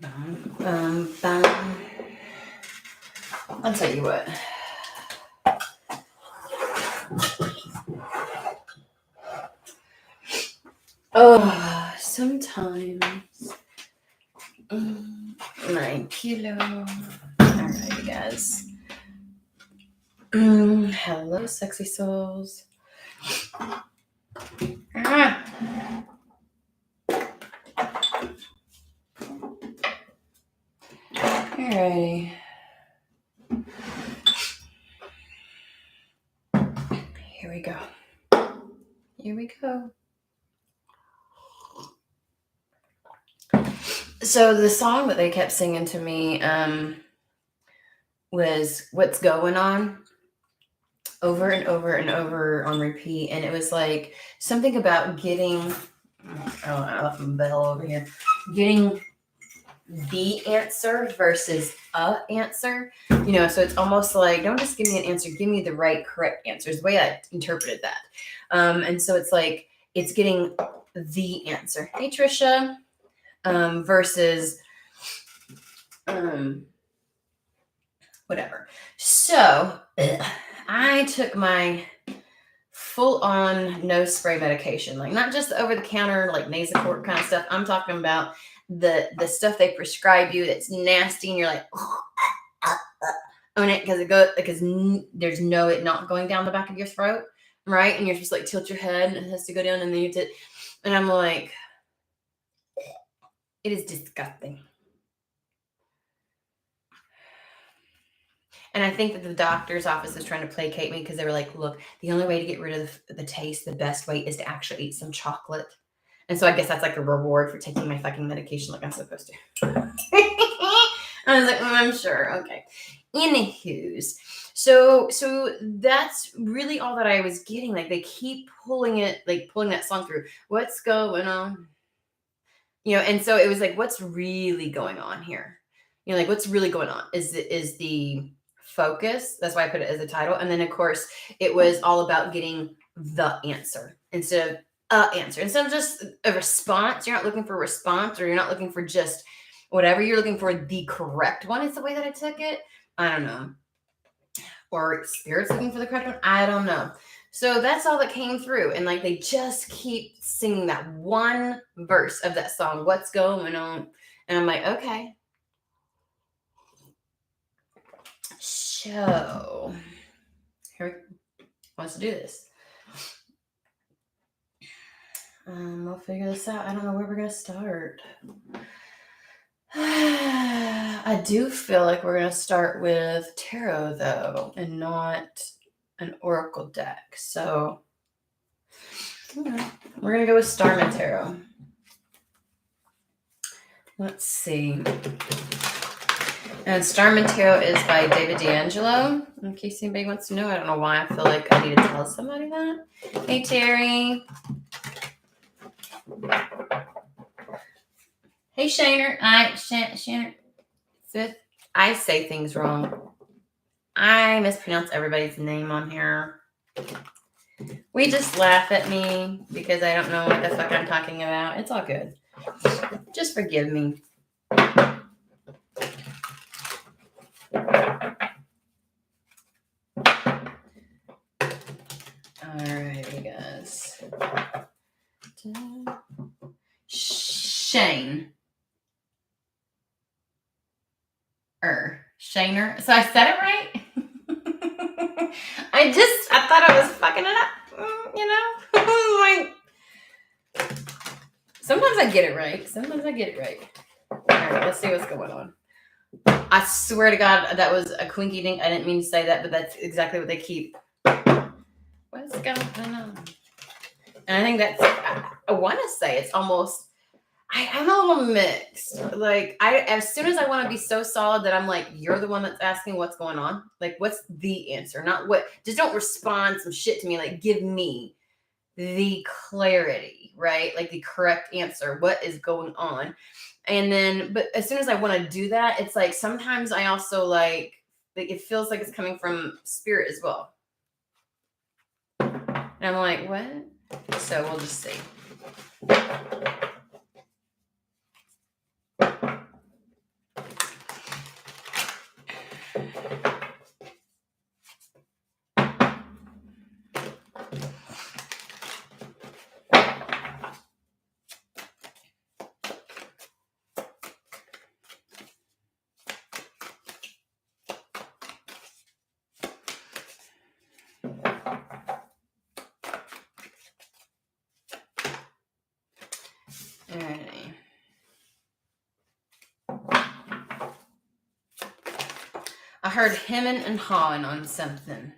Bum. I'll tell you what. Oh, sometimes 9 kilo. Alrighty, guys. Hello, sexy souls. Alrighty. Here we go. Here we go. So the song that they kept singing to me was What's Going On, over and over and over on repeat. And it was like something about getting, I left my bell over here, getting the answer versus a answer. You know, so it's almost like, don't just give me an answer, give me the right, correct answers, the way I interpreted that. And so it's like, it's getting the answer. Hey, Trisha. Versus whatever. So I took my full-on nose spray medication, like not just the over-the-counter, like Nasacort kind of stuff. I'm talking about the stuff they prescribe you that's nasty, and you're like on it because there's no it not going down the back of your throat, right? And you're just like tilt your head, and it has to go down, and then and I'm like, it is disgusting. And I think that the doctor's office is trying to placate me because they were like, look, the only way to get rid of the taste, the best way is to actually eat some chocolate. And so I guess that's like a reward for taking my fucking medication like I'm supposed to. I was like, I'm sure. Okay. Anywho's. So that's really all that I was getting. Like they keep pulling that song through. What's going on? You know, and so it was like, what's really going on here? You know, like what's really going on is the focus. That's why I put it as a title. And then of course it was all about getting the answer instead of answer. Instead of just a response. You're not looking for a response, or you're not looking for just whatever. You're looking for the correct one. It's the way that I took it. I don't know. Or spirit's looking for the correct one. I don't know. So that's all that came through. And like they just keep singing that one verse of that song, What's Going On? And I'm like, okay. So here wants to do this. We'll figure this out. I don't know where we're gonna start. I do feel like we're gonna start with tarot though, and not an oracle deck. So we're gonna go with Starman Tarot. Let's see. And Starman Tarot is by David D'Angelo. In case anybody wants to know, I don't know why I feel like I need to tell somebody that. Hey, Terry. Hey, Shaner. Shaner. Fifth. I say things wrong. I mispronounce everybody's name on here. We just laugh at me because I don't know what the fuck I'm talking about. It's all good. Just forgive me. Alrighty, guys. Shaner. So I said it right? I thought I was fucking it up, you know? Like, sometimes I get it right. All right, let's see what's going on. I swear to God, that was a quinky dink. I didn't mean to say that, but that's exactly what they keep. What's going on? And I think that's, I want to say it's almost, I'm a little mixed. Like, as soon as I want to be so solid that I'm like, you're the one that's asking what's going on. Like, what's the answer? Not what, just don't respond some shit to me. Like, give me the clarity, right? Like the correct answer. What is going on? And then, but as soon as I want to do that, it's like, sometimes I also like it feels like it's coming from spirit as well. And I'm like, what? So we'll just see. I heard hemming and hawing on something.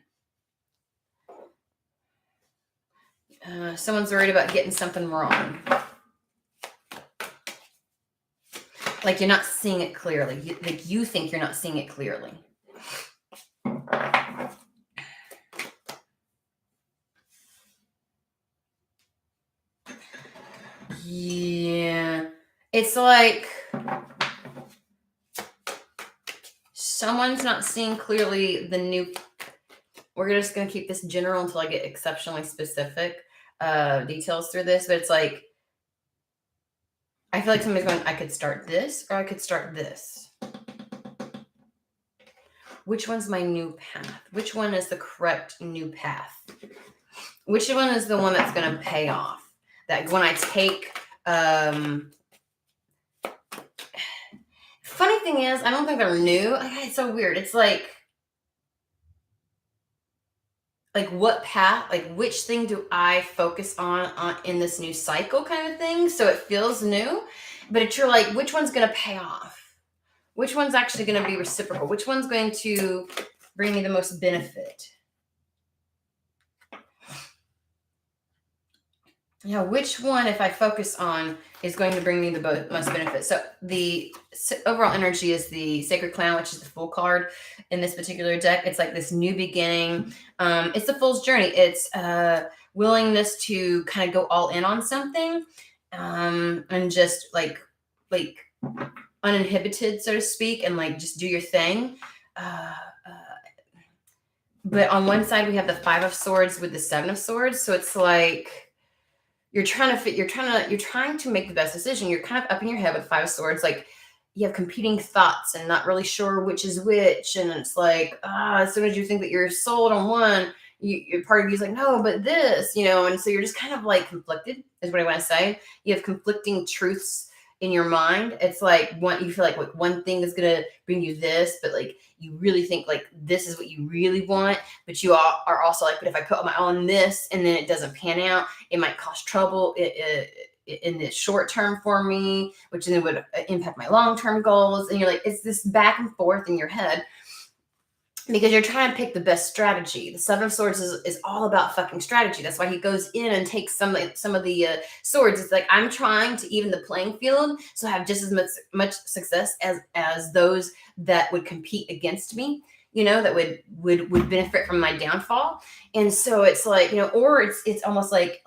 Someone's worried about getting something wrong. Like you're not seeing it clearly. You think you're not seeing it clearly. Yeah. It's like someone's not seeing clearly the new. We're just going to keep this general until I get exceptionally specific details through this. But it's like, I feel like somebody's going, I could start this or I could start this. Which one's my new path? Which one is the correct new path? Which one is the one that's going to pay off? That when I take, funny thing is, I don't think they're new. It's so weird. It's like what path, like which thing do I focus on in this new cycle kind of thing? So it feels new, but you're like, which one's going to pay off? Which one's actually going to be reciprocal? Which one's going to bring me the most benefit? Yeah, which one, if I focus on, is going to bring me the most benefit? So the overall energy is the Sacred Clown, which is the Fool card in this particular deck. It's like this new beginning. It's the Fool's journey. It's willingness to kind of go all in on something, and just like uninhibited, so to speak, and like just do your thing. But on one side we have the Five of Swords with the Seven of Swords, so it's like you're trying to make the best decision. You're kind of up in your head with Five of Swords, like you have competing thoughts and not really sure which is which, and it's like as soon as you think that you're sold on one, part of you is like, no, but this, and so you're just kind of like conflicted, is what I want to say. You have conflicting truths in your mind. It's like you feel like one thing is gonna bring you this, but like you really think like this is what you really want, but you are also like, but if I put my on this and then it doesn't pan out, it might cause trouble in the short term for me, which then would impact my long-term goals. And you're like, it's this back and forth in your head because you're trying to pick the best strategy. The Seven of Swords is all about fucking strategy. That's why he goes in and takes some of the swords. It's like, I'm trying to even the playing field, so I have just as much success as those that would compete against me, that would benefit from my downfall. And so it's like, or it's almost like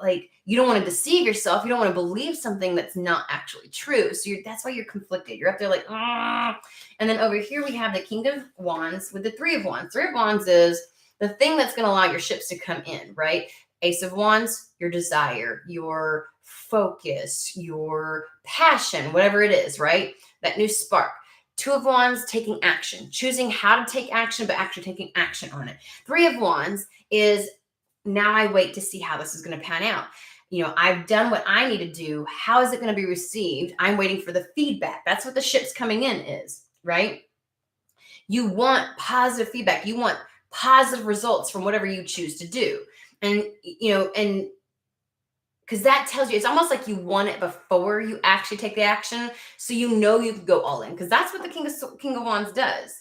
you don't want to deceive yourself. You don't want to believe something that's not actually true. So that's why you're conflicted. You're up there like, ah. And then over here we have the King of Wands with the Three of Wands. Three of Wands is the thing that's going to allow your ships to come in, right? Ace of Wands, your desire, your focus, your passion, whatever it is, right? That new spark. Two of Wands, taking action, choosing how to take action, but actually taking action on it. Three of Wands is, now I wait to see how this is going to pan out. I've done what I need to do. How is it going to be received? I'm waiting for the feedback. That's what the ships coming in is, right? You want positive feedback. You want positive results from whatever you choose to do. And, and because that tells you, it's almost like you want it before you actually take the action. So you can go all in, because that's what the King of Wands does.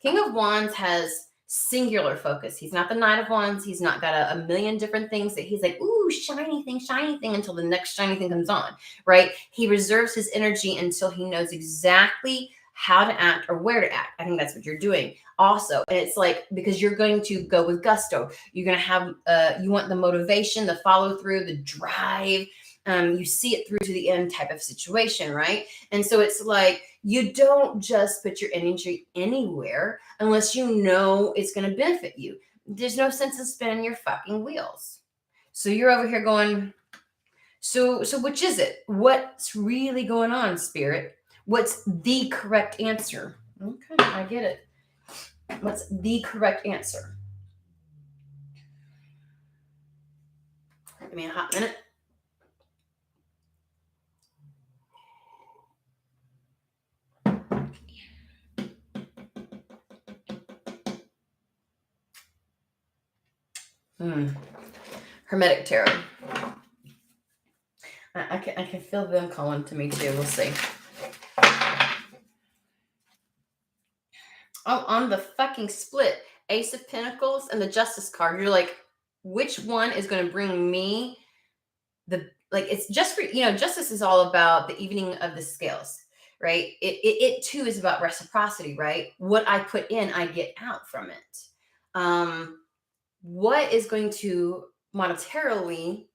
King of Wands has singular focus. He's not the Knight of Wands. He's not got a million different things that he's like, ooh, shiny thing until the next shiny thing comes on, right? He reserves his energy until he knows exactly how to act or where to act. I think that's what you're doing also. And it's like, because you're going to go with gusto. You're going to have, you want the motivation, the follow through, the drive. You see it through to the end type of situation, right? And so it's like, you don't just put your energy anywhere unless you know it's going to benefit you. There's no sense in spinning your fucking wheels. So you're over here going, so which is it? What's really going on, Spirit? What's the correct answer? Okay, I get it. What's the correct answer? Give me a hot minute. Hermetic Tarot. I can feel them calling to me too. We'll see. on the fucking split, Ace of Pentacles and the Justice card, you're like, which one is going to bring me it's just for, justice is all about the evening of the scales, right? It too is about reciprocity, right? What I put in, I get out from it. What is going to monetarily,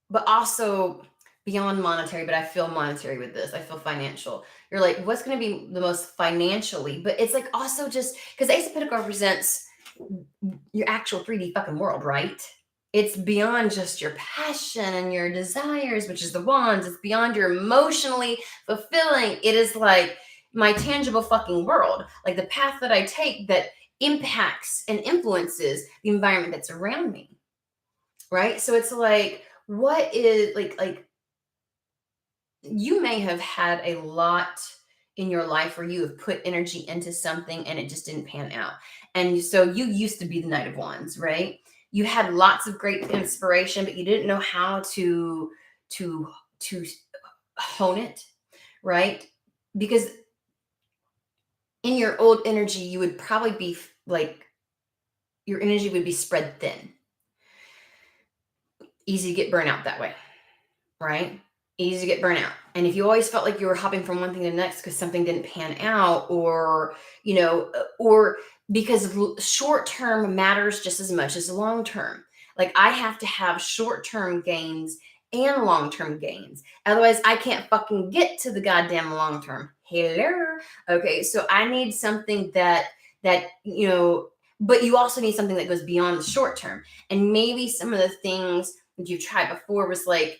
but also beyond monetary, but I feel monetary with this. I feel financial. You're like, what's going to be the most financially? But it's like also just because Ace of Pentacles represents your actual 3D fucking world, right? It's beyond just your passion and your desires, which is the wands. It's beyond your emotionally fulfilling. It is like my tangible fucking world, like the path that I take that impacts and influences the environment that's around me, right? So it's like, what is like you may have had a lot in your life where you have put energy into something and it just didn't pan out. And so you used to be the Knight of Wands, right? You had lots of great inspiration, but you didn't know how to hone it, right? Because in your old energy, you would probably be like, your energy would be spread thin. Easy to get burnt out that way, right? Easy to get burnt out. And if you always felt like you were hopping from one thing to the next because something didn't pan out, or because short term matters just as much as long term. Like I have to have short term gains and long term gains. Otherwise, I can't fucking get to the goddamn long term. Hello. Okay, so I need something that but you also need something that goes beyond the short term. And maybe some of the things that you've tried before was like,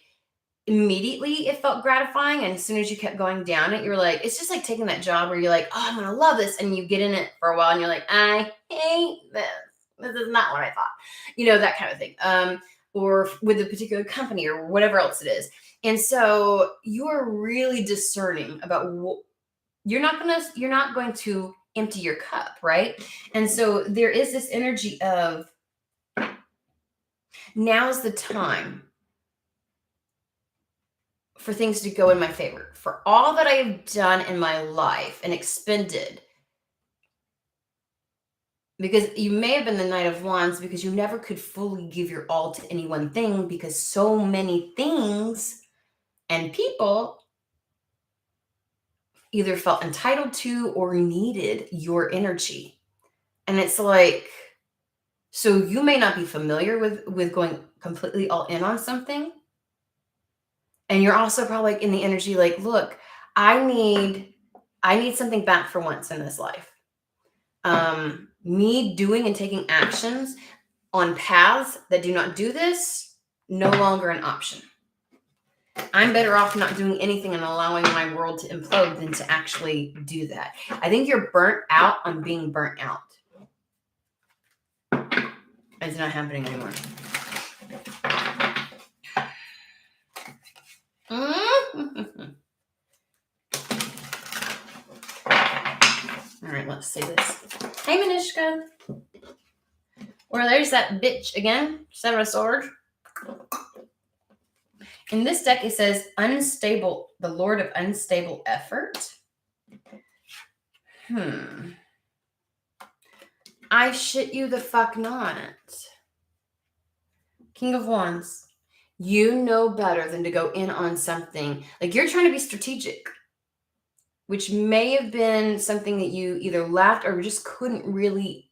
immediately it felt gratifying, and as soon as you kept going down it, you're like, it's just like taking that job where you're like, oh, I'm gonna love this, and you get in it for a while and you're like, I hate this is not what I thought, that kind of thing, or with a particular company or whatever else it is. And so you're really discerning about you're not going to empty your cup, right? And so there is this energy of, now's the time for things to go in my favor. For all that I have done in my life and expended, because you may have been the Knight of Wands because you never could fully give your all to any one thing, because so many things and people either felt entitled to or needed your energy. And it's like, so you may not be familiar with going completely all in on something. And you're also probably in the energy like, look, I need something back for once in this life. Me doing and taking actions on paths that do not do this, no longer an option. I'm better off not doing anything and allowing my world to implode than to actually do that. I think you're burnt out on being burnt out. It's not happening anymore. All right, let's see this. Hey, Manishka. Well, there's that bitch again. Seven of Swords. In this deck, it says unstable, the Lord of unstable effort. I shit you the fuck not. King of Wands. You know better than to go in on something. Like, you're trying to be strategic, which may have been something that you either lacked or just couldn't really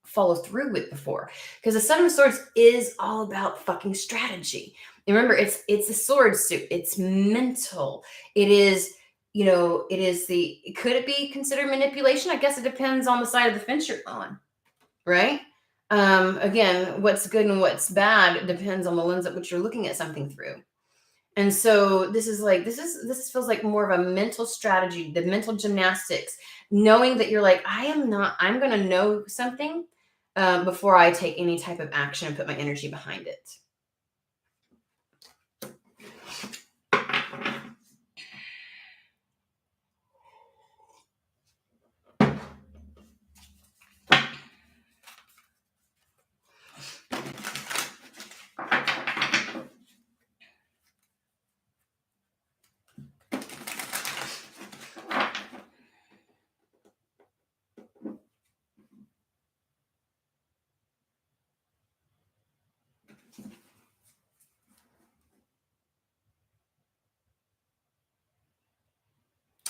follow through with before. Because the Seven of Swords is all about fucking strategy. And remember, it's a sword suit. It's mental. It is, could it be considered manipulation? I guess it depends on the side of the fence you're on, right? Again, what's good and what's bad depends on the lens at which you're looking at something through. And so this feels like more of a mental strategy, the mental gymnastics, knowing that you're like, I'm going to know something before I take any type of action and put my energy behind it.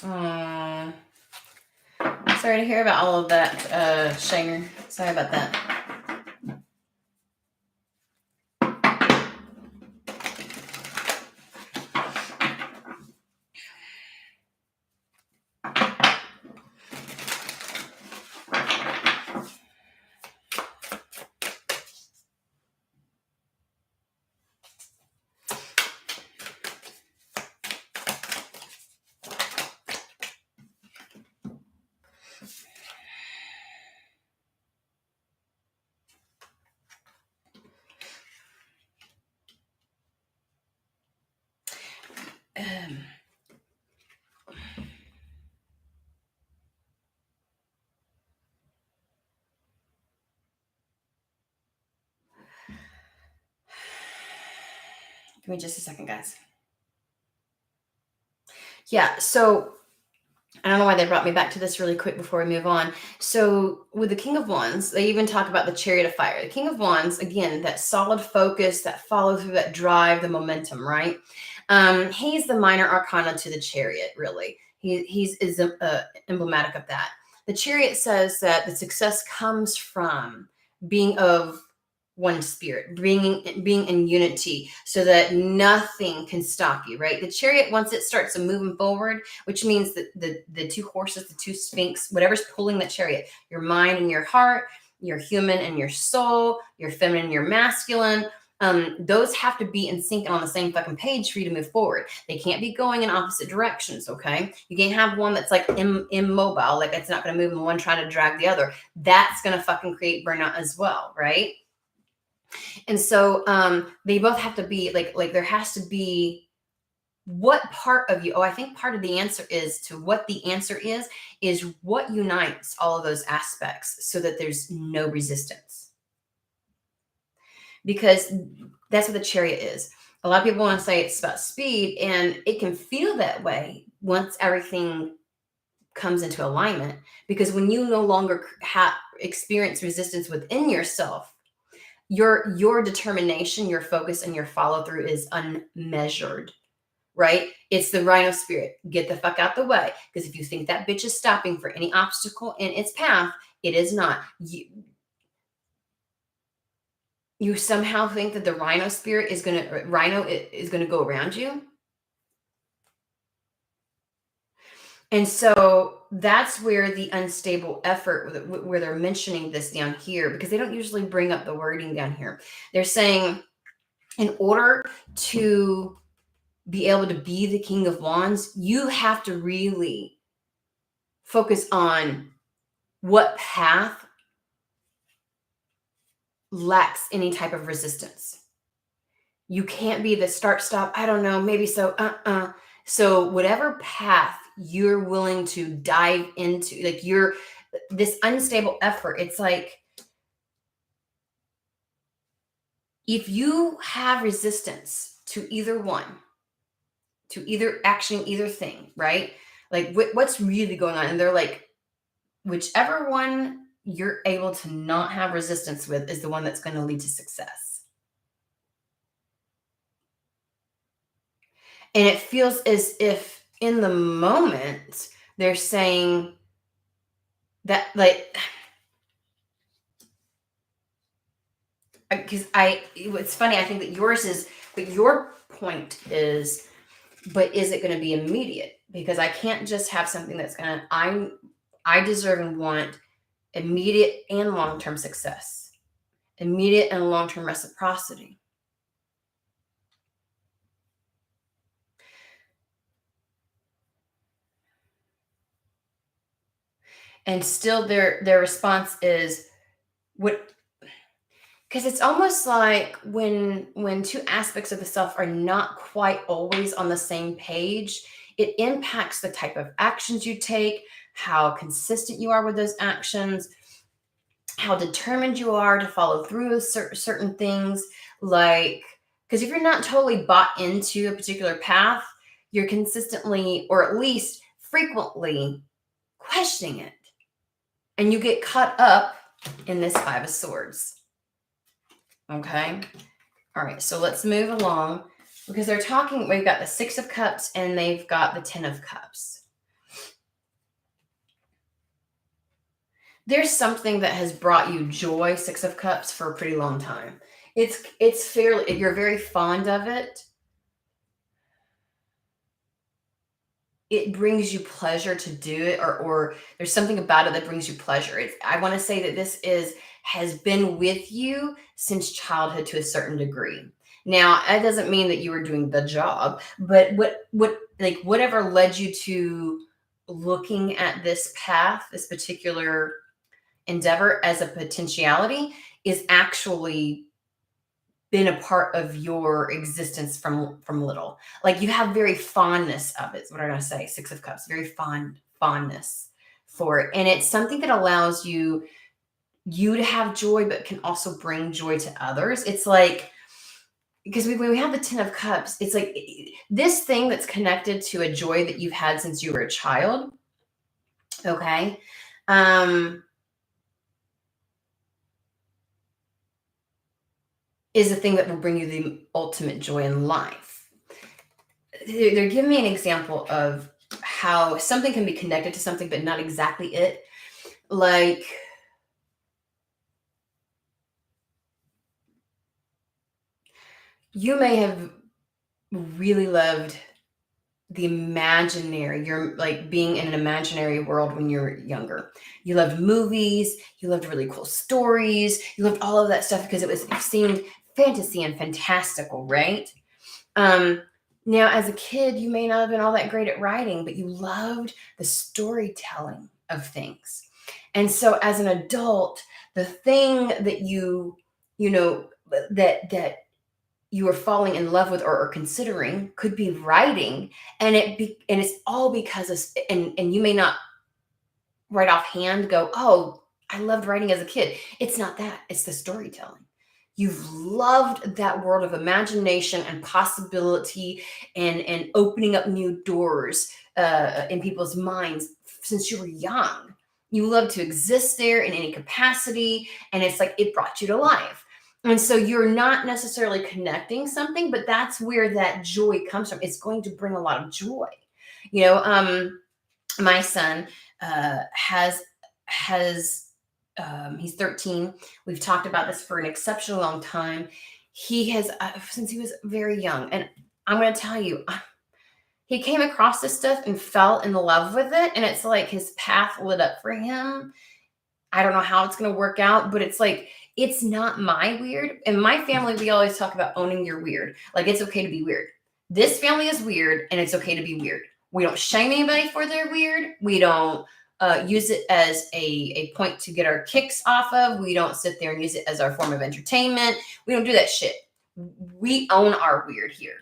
Oh, sorry to hear about all of that, Shanger. Sorry about that. Give me just a second, guys. Yeah, so I don't know why they brought me back to this really quick before we move on. So with the King of Wands, they even talk about the Chariot of Fire. The King of Wands, again, that solid focus, that follow through, that drive, the momentum, right? He's the minor arcana to the Chariot, really. He's emblematic of that. The Chariot says that the success comes from being of one spirit, being in unity, so that nothing can stop you, right? The Chariot, once it starts moving forward, which means that the two horses, the two sphinx, whatever's pulling the Chariot, your mind and your heart, your human and your soul, your feminine and your masculine, those have to be in sync and on the same fucking page for you to move forward. They can't be going in opposite directions, okay? You can't have one that's like immobile, like it's not going to move, and one trying to drag the other. That's going to fucking create burnout as well, right? And so they both have to be like there has to be what part of you. Oh, I think part of the answer is to what the answer is what unites all of those aspects so that there's no resistance. Because that's what the Chariot is. A lot of people want to say it's about speed, and it can feel that way once everything comes into alignment. Because when you no longer experience resistance within yourself, your determination, your focus, and your follow through is unmeasured, right? It's the rhino spirit. Get the fuck out the way. Because if you think that bitch is stopping for any obstacle in its path, it is not. You somehow think that the rhino spirit is going to go around you. And so that's where the unstable effort, where they're mentioning this down here, because they don't usually bring up the wording down here. They're saying, in order to be able to be the King of Wands, you have to really focus on what path lacks any type of resistance. You can't be the start, stop, I don't know, maybe so, So whatever path you're willing to dive into, like this unstable effort, it's like, if you have resistance to either one, to either action, either thing, right? Like what's really going on? And they're like, whichever one you're able to not have resistance with is the one that's going to lead to success. And it feels as if in the moment they're saying that, like, because it's funny, I think that yours is, but your point is, but is it going to be immediate? Because I can't just have something that's going to, I deserve and want immediate and long-term success, immediate and long-term reciprocity. And still their response is what, because it's almost like when two aspects of the self are not quite always on the same page, it impacts the type of actions you take, how consistent you are with those actions, how determined you are to follow through with certain things. Like, because if you're not totally bought into a particular path, you're consistently, or at least frequently, questioning it. And you get caught up in this Five of Swords. Okay. All right. So let's move along, because they're talking, we've got the Six of Cups and they've got the Ten of Cups. There's something that has brought you joy, Six of Cups, for a pretty long time. It's fairly, you're very fond of it. It brings you pleasure to do it, or there's something about it that brings you pleasure. I want to say that this is has been with you since childhood to a certain degree. Now, that doesn't mean that you were doing the job, but what like whatever led you to looking at this path, this particular endeavor as a potentiality, is actually been a part of your existence from little. Like you have very fondness of it. Is what I'm gonna say. Six of Cups, very fondness for it, and it's something that allows you to have joy, but can also bring joy to others. It's like because when we have the Ten of Cups, it's like this thing that's connected to a joy that you've had since you were a child. Okay. Um, is the thing that will bring you the ultimate joy in life. They're giving me an example of how something can be connected to something, but not exactly it. Like, you may have really loved the imaginary, you're like being in an imaginary world when you're younger. You loved movies, you loved really cool stories, you loved all of that stuff because it seemed fantasy and fantastical, right? Um, Now, as a kid, you may not have been all that great at writing, but you loved the storytelling of things. And so, as an adult, the thing that you know, that you are falling in love with or considering could be writing, and it's all because of, and you may not right offhand go, oh, I loved writing as a kid. It's not that; it's the storytelling. You've loved that world of imagination and possibility and opening up new doors in people's minds since you were young. You love to exist there in any capacity, and it's like it brought you to life. And so you're not necessarily connecting something, but that's where that joy comes from. It's going to bring a lot of joy. You know, my son has he's 13. We've talked about this for an exceptionally long time. He has since he was very young, and I'm going to tell you, he came across this stuff and fell in love with it, and it's like his path lit up for him. I don't know how it's going to work out, but it's like it's not my weird. In my family, we always talk about owning your weird. Like it's okay to be weird. This family is weird, and it's okay to be weird. We don't shame anybody for their weird. We don't use it as a point to get our kicks off of. We don't sit there and use it as our form of entertainment. We don't do that shit. We own our weird here.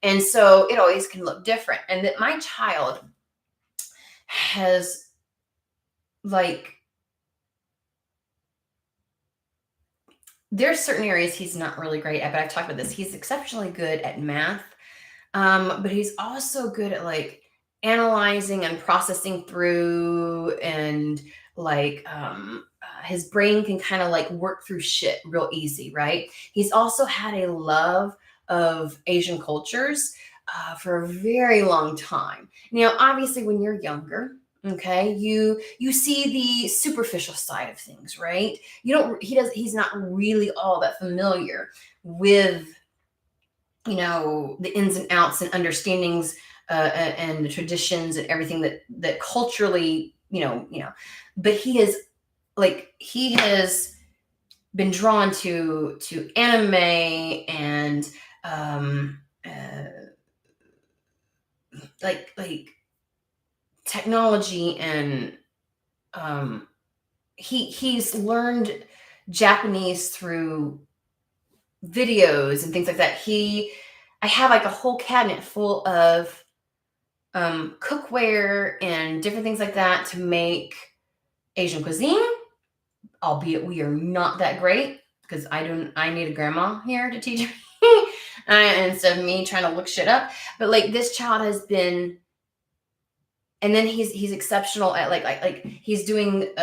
And so it always can look different. And that my child has like, there's certain areas he's not really great at, but I've talked about this. He's exceptionally good at math, but he's also good at like analyzing and processing through, and like his brain can kind of like work through shit real easy, right? He's also had a love of Asian cultures for a very long time. Now, obviously, when you're younger, okay, you see the superficial side of things, right? You don't he's not really all that familiar with the ins and outs and understandings and the traditions and everything that culturally but he has been drawn to anime and like technology, and he's learned Japanese through videos and things like that. I have like a whole cabinet full of cookware and different things like that to make Asian cuisine, albeit we are not that great because I need a grandma here to teach me instead of me trying to look shit up. But like this child has been, and then he's exceptional at like he's doing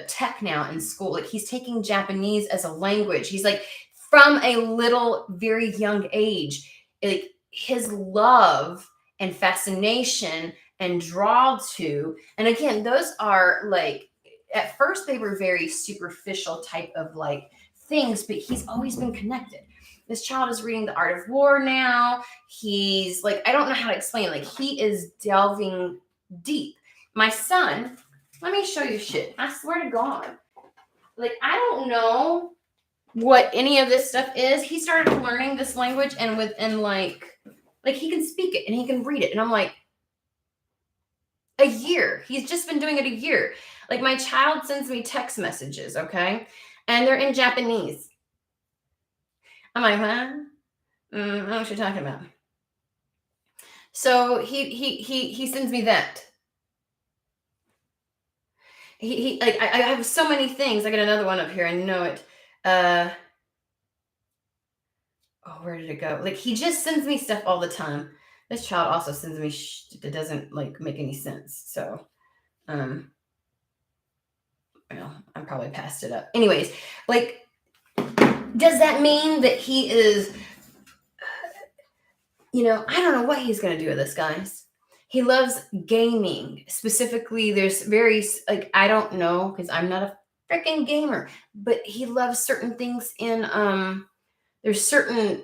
tech now in school. Like he's taking Japanese as a language. He's like from a little very young age, like his love and fascination and draw to, and again, those are like at first they were very superficial type of like things, but he's always been connected. This child is reading The Art of War now. He's like, I don't know how to explain. Like, he is delving deep. My son, let me show you shit. I swear to God. Like, I don't know what any of this stuff is. He started learning this language, and within like he can speak it and he can read it. And I'm like, a year. He's just been doing it a year. Like, my child sends me text messages, okay? And they're in Japanese. I'm like, huh? I don't know what you're talking about. So he sends me that. He like, I have so many things. I got another one up here. I know it. Oh, where did it go? Like, he just sends me stuff all the time. This child also sends me that doesn't like make any sense. So, well, I probably passed it up. Anyways, like, does that mean that he is, I don't know what he's going to do with this, guys. He loves gaming. Specifically, there's very, like, I don't know, because I'm not a freaking gamer, but he loves certain things in, there's certain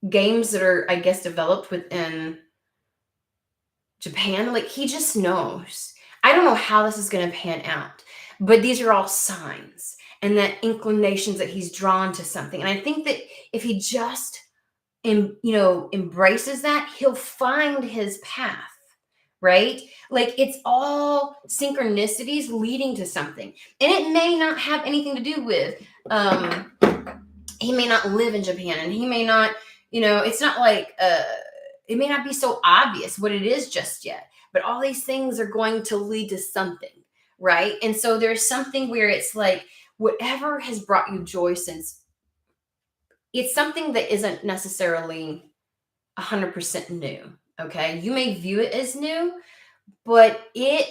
games that are, I guess, developed within Japan. Like, he just knows. I don't know how this is going to pan out, but these are all signs and that inclinations that he's drawn to something. And I think that if he just, embraces that, he'll find his path, right? Like, it's all synchronicities leading to something. And it may not have anything to do with, he may not live in Japan, and he may not, it's not like, it may not be so obvious what it is just yet, but all these things are going to lead to something, right? And so there's something where it's like, whatever has brought you joy since, it's something that isn't necessarily 100% new, okay? You may view it as new, but it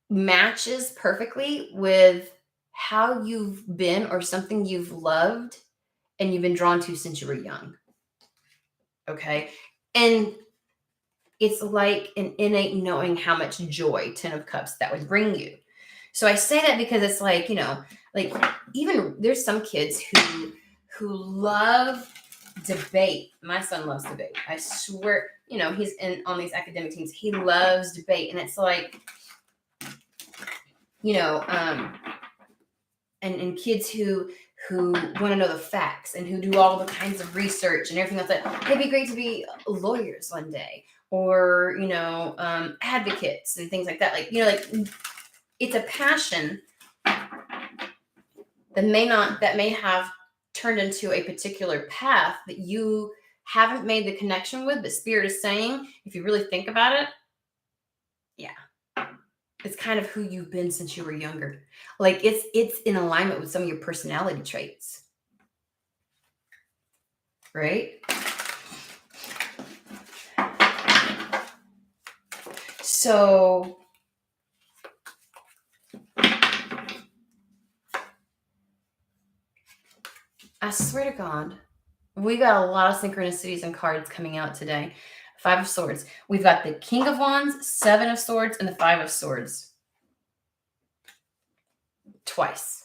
matches perfectly with how you've been or something you've loved and you've been drawn to since you were young, okay? And it's like an innate knowing how much joy, 10 of Cups, that would bring you. So I say that because it's like, like, even there's some kids who love debate. My son loves debate. I swear, he's on these academic teams. He loves debate. And it's like, and kids who want to know the facts and who do all the kinds of research and everything else. That it'd be great to be lawyers one day, or advocates and things like that. Like, like, it's a passion that may have turned into a particular path that you haven't made the connection with, but Spirit is saying, if you really think about it, yeah, it's kind of who you've been since you were younger. Like, it's in alignment with some of your personality traits, right? So I swear to God, we got a lot of synchronicities and cards coming out today. 5 of Swords. We've got the King of Wands, 7 of Swords, and the 5 of Swords. Twice.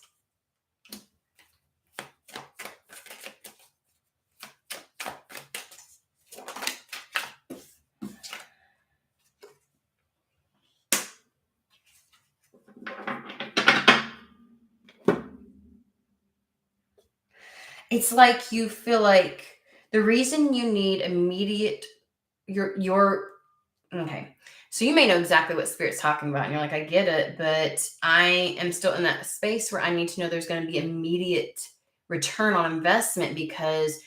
It's like you feel like the reason you need immediate, your okay. So you may know exactly what Spirit's talking about, and you're like, I get it, but I am still in that space where I need to know there's going to be immediate return on investment, because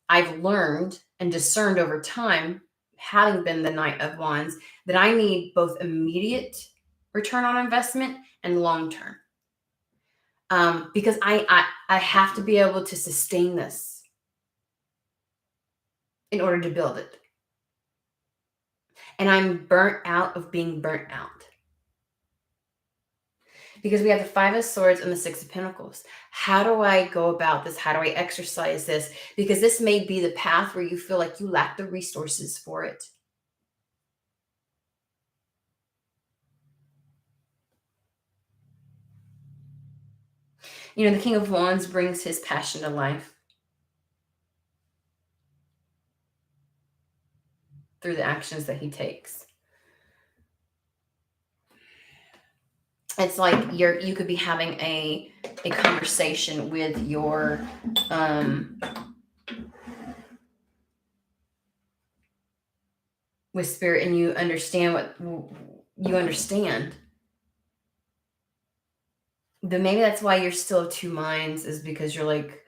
I've learned and discerned over time, having been the Knight of Wands, that I need both immediate return on investment and long term. Because I have to be able to sustain this in order to build it. And I'm burnt out of being burnt out. Because we have the 5 of Swords and the 6 of Pentacles. How do I go about this? How do I exercise this? Because this may be the path where you feel like you lack the resources for it. You know, the King of Wands brings his passion to life through the actions that he takes. It's like you could be having a conversation with your with spirit, and you understand what you understand. Then maybe that's why you're still of two minds, is because you're like,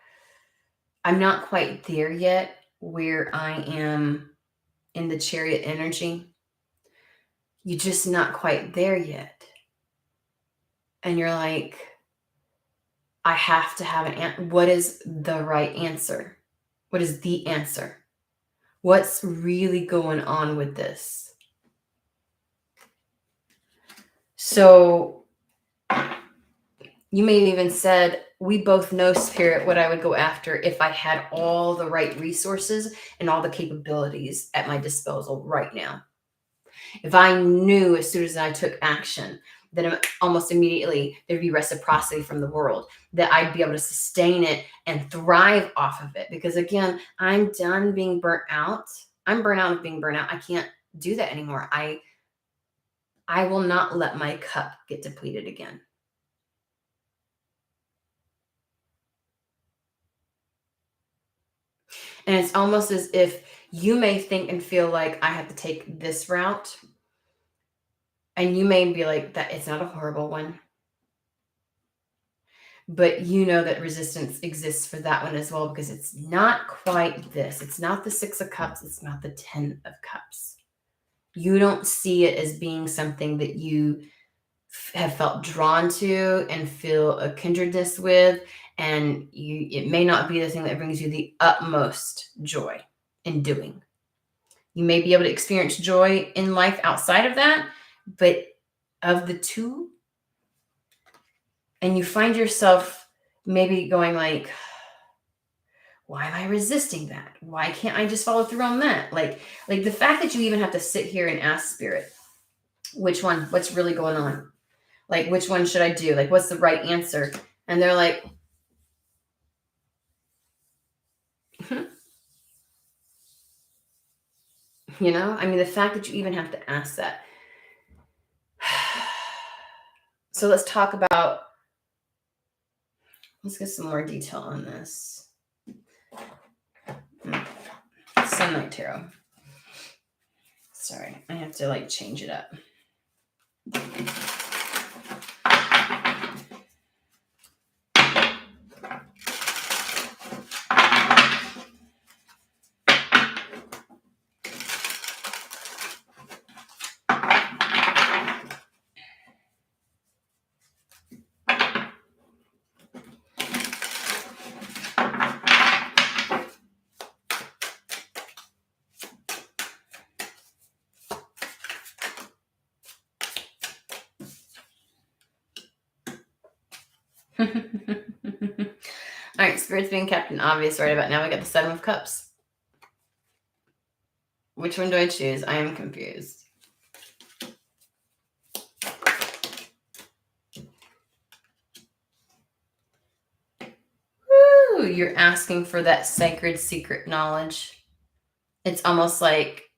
I'm not quite there yet where I am in the Chariot energy. You're just not quite there yet. And you're like, I have to have an answer. What is the right answer? What is the answer? What's really going on with this? So you may have even said, we both know, Spirit, what I would go after if I had all the right resources and all the capabilities at my disposal right now. If I knew as soon as I took action, then almost immediately there'd be reciprocity from the world, that I'd be able to sustain it and thrive off of it. Because again, I'm done being burnt out. I'm burnt out of being burnt out. I can't do that anymore. I will not let my cup get depleted again. And it's almost as if you may think and feel like I have to take this route. And you may be like, that it's not a horrible one. But you know that resistance exists for that one as well, because it's not quite this. It's not the 6 of Cups. It's not the 10 of Cups. You don't see it as being something that you have felt drawn to and feel a kindredness with. And it may not be the thing that brings you the utmost joy in doing. You may be able to experience joy in life outside of that, but of the two, and you find yourself maybe going like, why am I resisting that? Why can't I just follow through on that? Like the fact that you even have to sit here and ask Spirit, which one, what's really going on? Like, which one should I do? Like, what's the right answer? And they're like, you know, I mean, the fact that you even have to ask that. So let's talk about, let's get some more detail on this. Sunlight Tarot. Sorry, I have to like change it up. All right, Spirit's being Captain Obvious right about now. We got the 7 of Cups. Which one do I choose? I am confused. Woo! You're asking for that sacred secret knowledge. It's almost like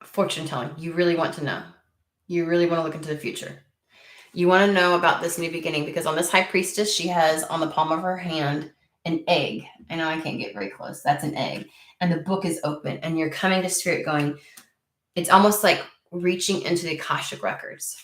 fortune telling. You really want to know. You really want to look into the future. You want to know about this new beginning, because on this High Priestess, she has on the palm of her hand an egg. I know I can't get very close. That's an egg. And the book is open, and you're coming to Spirit going, it's almost like reaching into the Akashic records.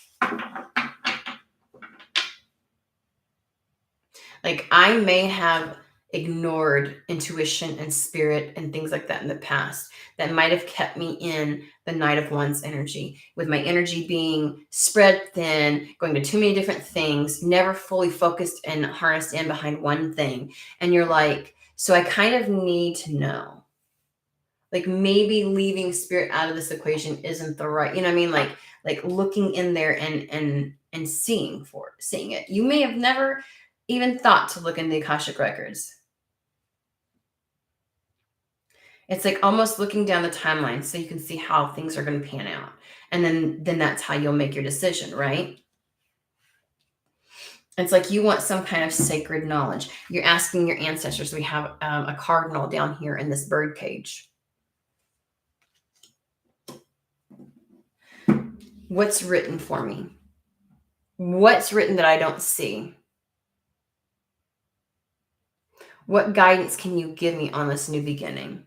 Like, I may have ignored intuition and spirit and things like that in the past that might have kept me in the Knight of Wands energy, with my energy being spread thin, going to too many different things, never fully focused and harnessed in behind one thing. And you're like, so I kind of need to know, like, maybe leaving Spirit out of this equation isn't the right, you know what I mean? Like looking in there and seeing it. You may have never even thought to look in the Akashic records. It's like almost looking down the timeline so you can see how things are going to pan out. And then that's how you'll make your decision, right? It's like you want some kind of sacred knowledge. You're asking your ancestors. We have a cardinal down here in this bird cage. What's written for me? What's written that I don't see? What guidance can you give me on this new beginning?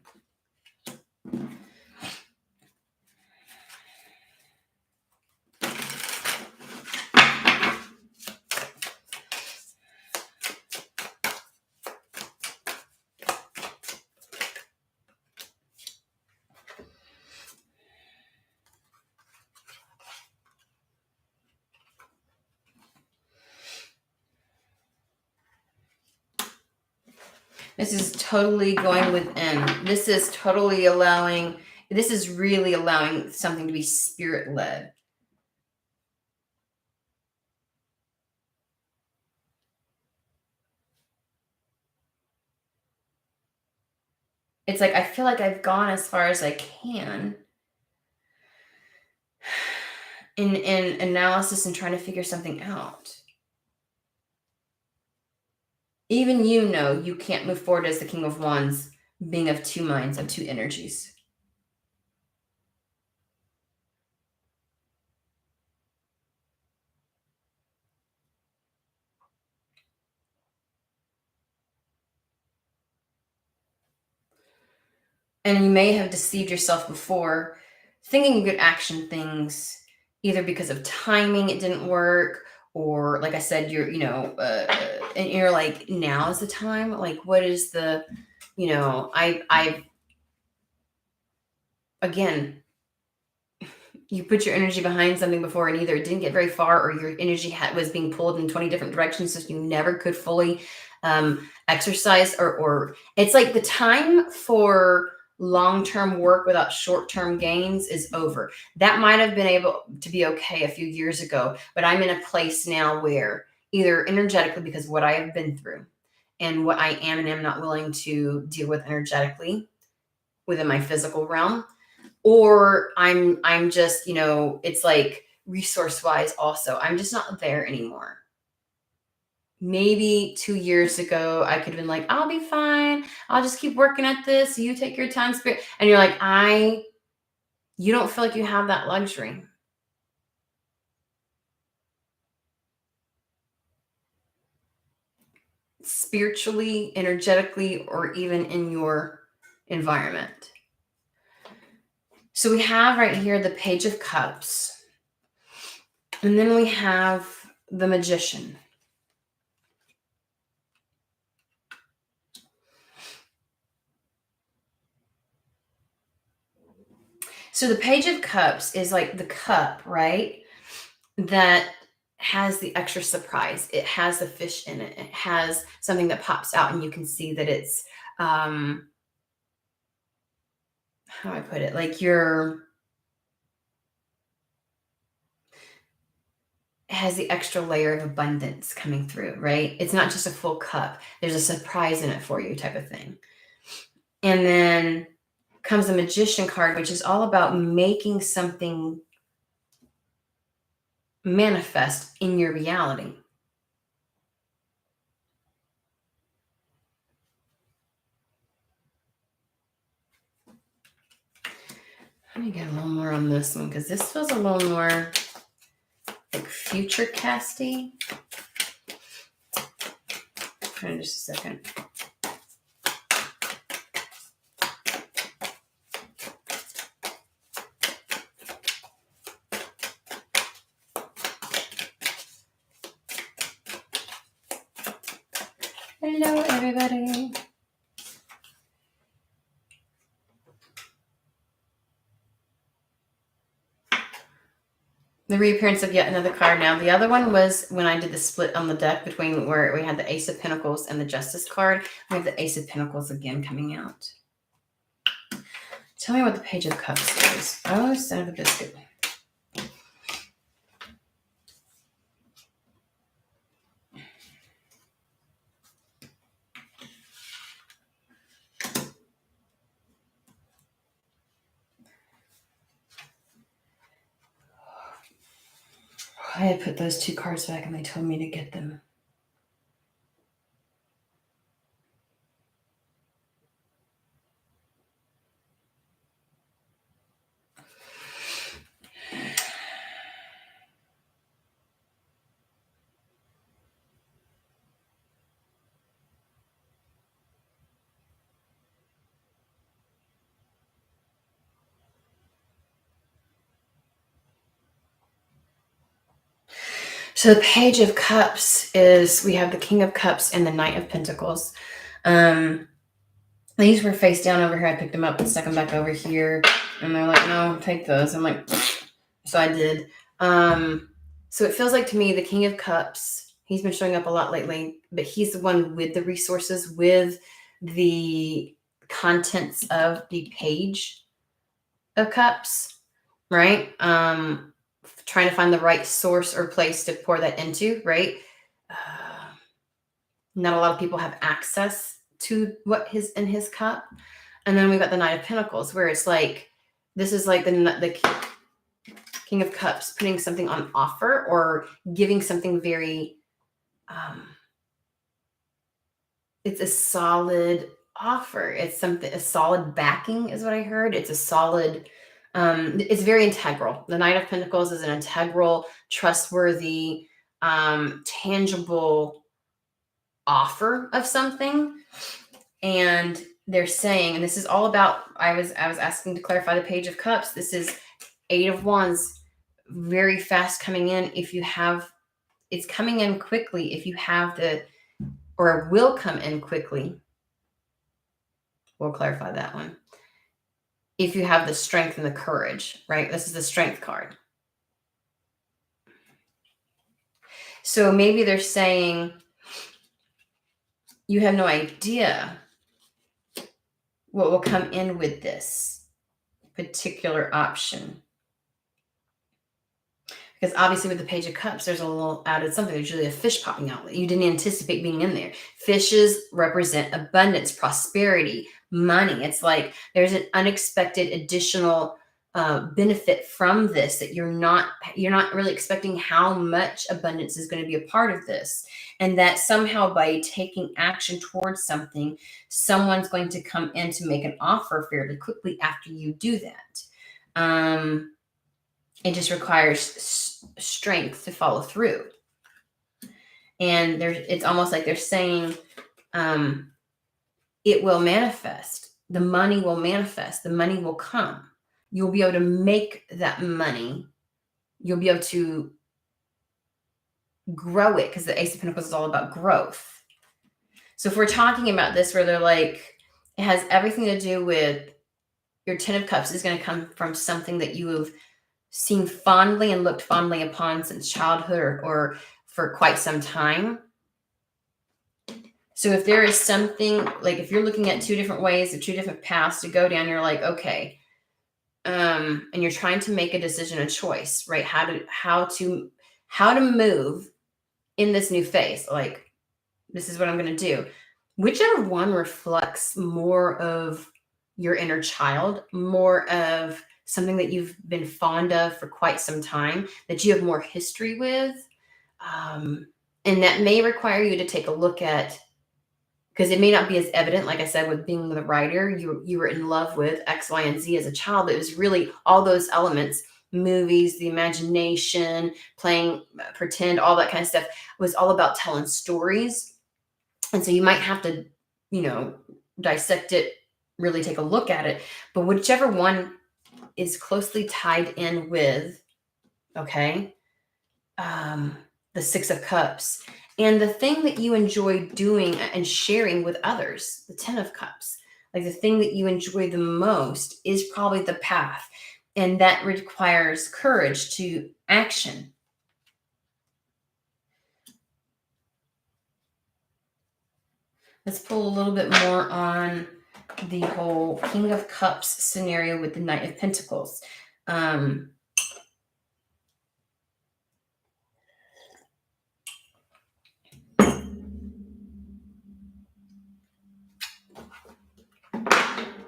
This is totally going within. This is totally allowing, this is really allowing something to be spirit led. It's like, I feel like I've gone as far as I can in analysis and trying to figure something out. Even you know you can't move forward as the King of Wands, being of two minds, of two energies. And you may have deceived yourself before, thinking you could action things either because of timing, it didn't work, or like I said, you're, and you're like, now is the time. Like, what is the, again, you put your energy behind something before and either it didn't get very far or your energy was being pulled in 20 different directions. So you never could fully exercise or it's like the time for long-term work without short-term gains is over. That might have been able to be okay a few years ago, but I'm in a place now where either energetically, because what I have been through and what I am and am not willing to deal with energetically within my physical realm, or I'm just, it's like resource wise also, I'm just not there anymore. Maybe 2 years ago, I could have been like, I'll be fine. I'll just keep working at this. You take your time, spirit. And you're like, you don't feel like you have that luxury. Spiritually, energetically, or even in your environment. So we have right here the Page of Cups. And then we have the Magician. So the Page of Cups is like the cup, right? That has the extra surprise. It has the fish in it. It has something that pops out and you can see that it's, how do I put it? Like it has the extra layer of abundance coming through, right? It's not just a full cup. There's a surprise in it for you type of thing. And then comes the Magician card, which is all about making something manifest in your reality. Let me get a little more on this one because this feels a little more like future casty. Hold on just a second. Hello, everybody. The reappearance of yet another card now. The other one was when I did the split on the deck between where we had the Ace of Pentacles and the Justice card. We have the Ace of Pentacles again coming out. Tell me what the Page of Cups is. Oh, son of a biscuit. I had put those two cards back and they told me to get them. So the Page of Cups is, we have the King of Cups and the Knight of Pentacles. These were face down over here. I picked them up and stuck them back over here. And they're like, no, take those. I'm like, so I did. So it feels like to me, the King of Cups, he's been showing up a lot lately, but he's the one with the resources, with the contents of the Page of Cups, right? Trying to find the right source or place to pour that into, right? Not a lot of people have access to what is in his cup. And then we've got the Knight of Pentacles, where it's like, this is like the King of Cups putting something on offer or giving something very, it's a solid offer. It's something, a solid backing is what I heard. It's a solid, it's very integral. The Knight of Pentacles is an integral, trustworthy, tangible offer of something. And they're saying, and this is all about, I was asking to clarify the Page of Cups. This is 8 of Wands, very fast coming in. If you have, it's coming in quickly. If you have the, or will come in quickly. We'll clarify that one. If you have the strength and the courage, right? This is the Strength card. So maybe they're saying you have no idea what will come in with this particular option. Because obviously with the Page of Cups, there's a little added something. There's usually a fish popping out that you didn't anticipate being in there. Fishes represent abundance, prosperity, money. It's like there's an unexpected additional benefit from this that you're not really expecting how much abundance is going to be a part of this. And that somehow by taking action towards something, someone's going to come in to make an offer fairly quickly after you do that. It just requires strength to follow through. And it's almost like they're saying it will manifest. The money will manifest. The money will come. You'll be able to make that money. You'll be able to grow it, because the Ace of Pentacles is all about growth. So if we're talking about this where they're like, it has everything to do with your 10 of Cups is going to come from something that you have seen fondly and looked fondly upon since childhood or for quite some time. So if there is something, like if you're looking at 2 different ways or 2 different paths to go down, you're like, okay, and you're trying to make a decision, a choice, right? How to move in this new phase. Like, this is what I'm going to do. Whichever one reflects more of your inner child, more of something that you've been fond of for quite some time, that you have more history with. And that may require you to take a look at, because it may not be as evident, like I said, with being the writer, you were in love with X, Y, and Z as a child. It was really all those elements, movies, the imagination, playing pretend, all that kind of stuff was all about telling stories. And so you might have to, dissect it, really take a look at it. But whichever one is closely tied in with, okay, the 6 of Cups, and the thing that you enjoy doing and sharing with others, the 10 of Cups, like the thing that you enjoy the most is probably the path. And that requires courage to action. Let's pull a little bit more on the whole King of Cups scenario with the Knight of Pentacles.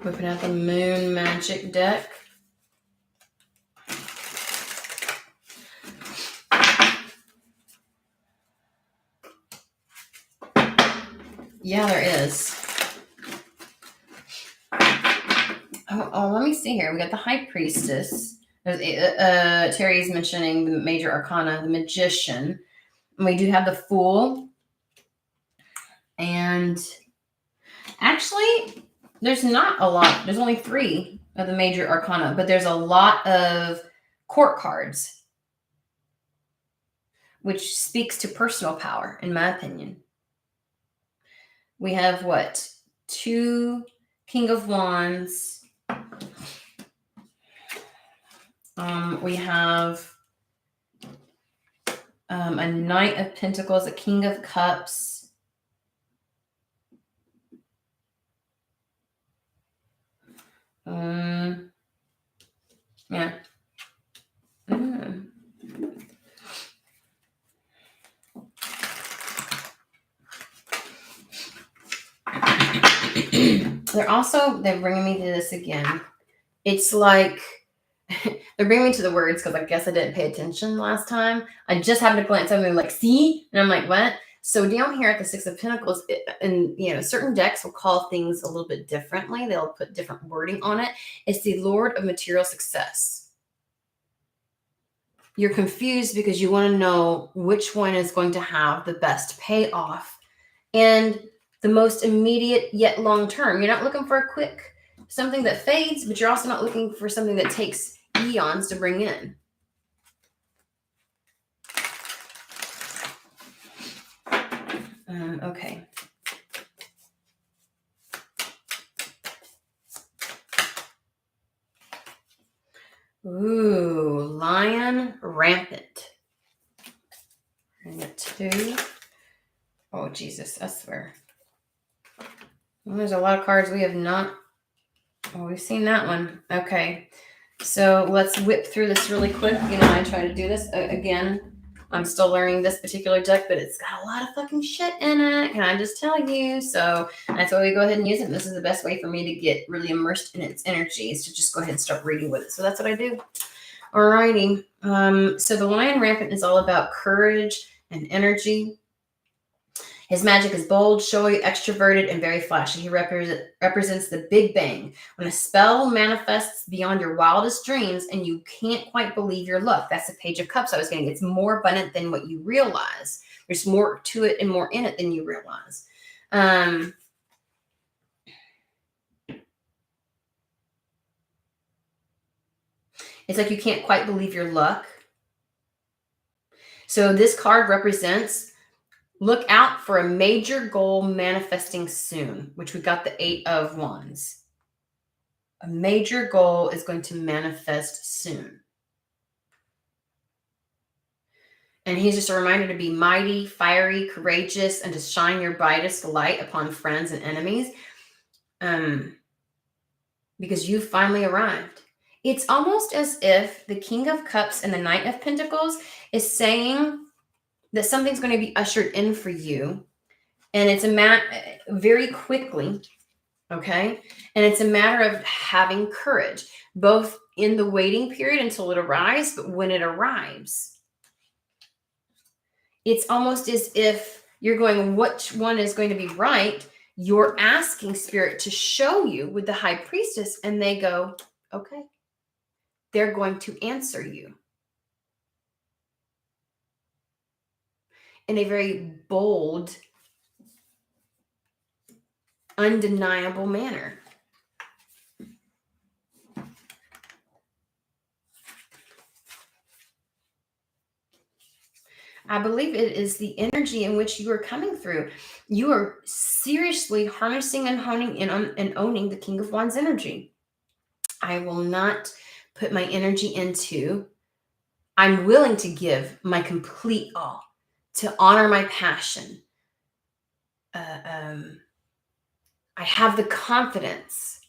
Whipping out the Moon Magic deck. Yeah, there is. Oh, let me see here. We got the High Priestess. Terry's mentioning the Major Arcana, the Magician. And we do have the Fool. And actually, there's not a lot. There's only 3 of the Major Arcana, but there's a lot of court cards. which speaks to personal power, in my opinion. We have what? 2 King of Wands. We have a Knight of Pentacles, a King of Cups. Yeah. They're bringing me to this again. It's like they're bringing me to the words because I guess I didn't pay attention last time. I just happened to glance over and like, see? And I'm like, what? So down here at the 6 of Pentacles, and certain decks will call things a little bit differently. They'll put different wording on it. It's the Lord of Material Success. You're confused because you want to know which one is going to have the best payoff and the most immediate yet long term. You're not looking for a quick something that fades, but you're also not looking for something that takes eons to bring in. Okay. Ooh, Lion Rampant. And a 2. Oh, Jesus, I swear. Well, there's a lot of cards we have not. Oh, we've seen that one. Okay. So let's whip through this really quick. I try to do this. Again, I'm still learning this particular deck, but it's got a lot of fucking shit in it. Can I just tell you? So that's why we go ahead and use it. And this is the best way for me to get really immersed in its energy is to just go ahead and start reading with it. So that's what I do. Alrighty. So the Lion Rampant is all about courage and energy. His magic is bold, showy, extroverted, and very flashy. He represents the Big Bang. When a spell manifests beyond your wildest dreams and you can't quite believe your luck. That's the Page of Cups I was getting. It's more abundant than what you realize. There's more to it and more in it than you realize. It's like you can't quite believe your luck. So this card represents look out for a major goal manifesting soon, which we got the 8 of Wands. A major goal is going to manifest soon. And he's just a reminder to be mighty, fiery, courageous, and to shine your brightest light upon friends and enemies. Because you finally arrived. It's almost as if the King of Cups and the Knight of Pentacles is saying that something's going to be ushered in for you. And it's very quickly, okay? And it's a matter of having courage, both in the waiting period until it arrives, but when it arrives, it's almost as if you're going, which one is going to be right? You're asking Spirit to show you with the High Priestess, and they go, okay. They're going to answer you in a very bold, undeniable manner. I believe it is the energy in which you are coming through. You are seriously harnessing and honing in on and owning the King of Wands energy. I will not put my energy into, I'm willing to give my complete all to honor my passion. I have the confidence.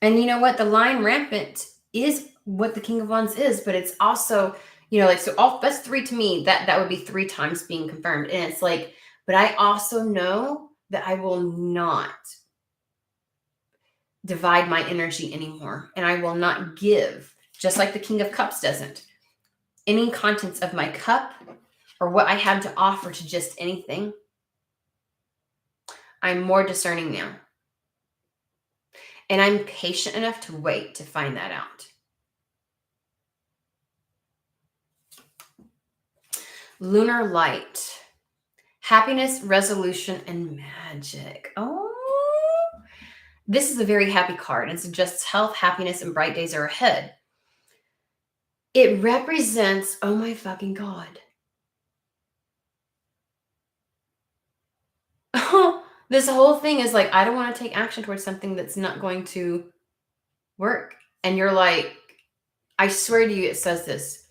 And you know what? The Lion Rampant is what the King of Wands is, but it's also, that's 3 to me. That would be 3 times being confirmed. And it's like, but I also know that I will not divide my energy anymore. And I will not give, just like the King of Cups doesn't, any contents of my cup or what I have to offer to just anything. I'm more discerning now. And I'm patient enough to wait to find that out. Lunar Light. Happiness, resolution, and magic. Oh, this is a very happy card and suggests health, happiness, and bright days are ahead. It represents, oh my fucking God, So this whole thing is like, I don't want to take action towards something that's not going to work. And you're like, I swear to you, it says this.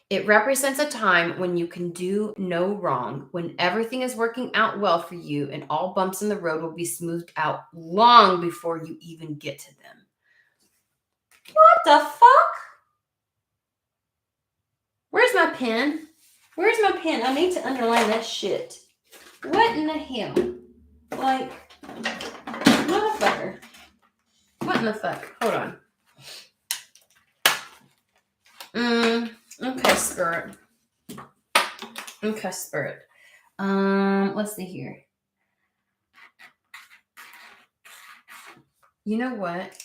It represents a time when you can do no wrong, when everything is working out well for you, and all bumps in the road will be smoothed out long before you even get to them. What the fuck? Where's my pen? Where's my pen? I need to underline that shit. What in the hell? Like, motherfucker. What in the fuck? Hold on. Okay, Spirit. Okay, Spirit. Let's see here. You know what?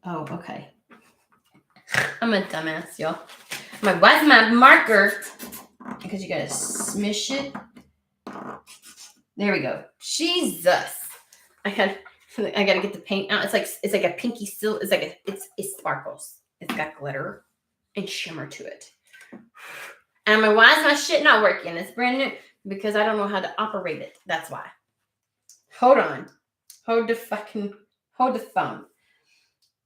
Oh, okay. I'm a dumbass, y'all. Why's my marker? Because you gotta smish it. There we go. Jesus. I gotta get the paint out. It's like a pinky silver. It sparkles. It's got glitter and shimmer to it. And I'm like, why is my shit not working? It's brand new. Because I don't know how to operate it. That's why. Hold on. Hold the phone.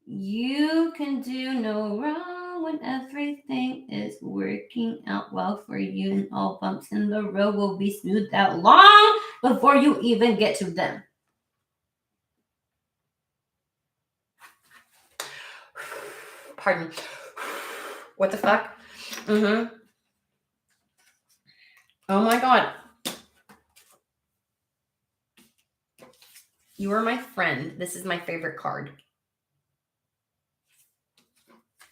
You can do no wrong when everything is working out well for you, and all bumps in the road will be smoothed out long before you even get to them. Pardon. What the fuck? Oh my God. You are my friend. This is my favorite card.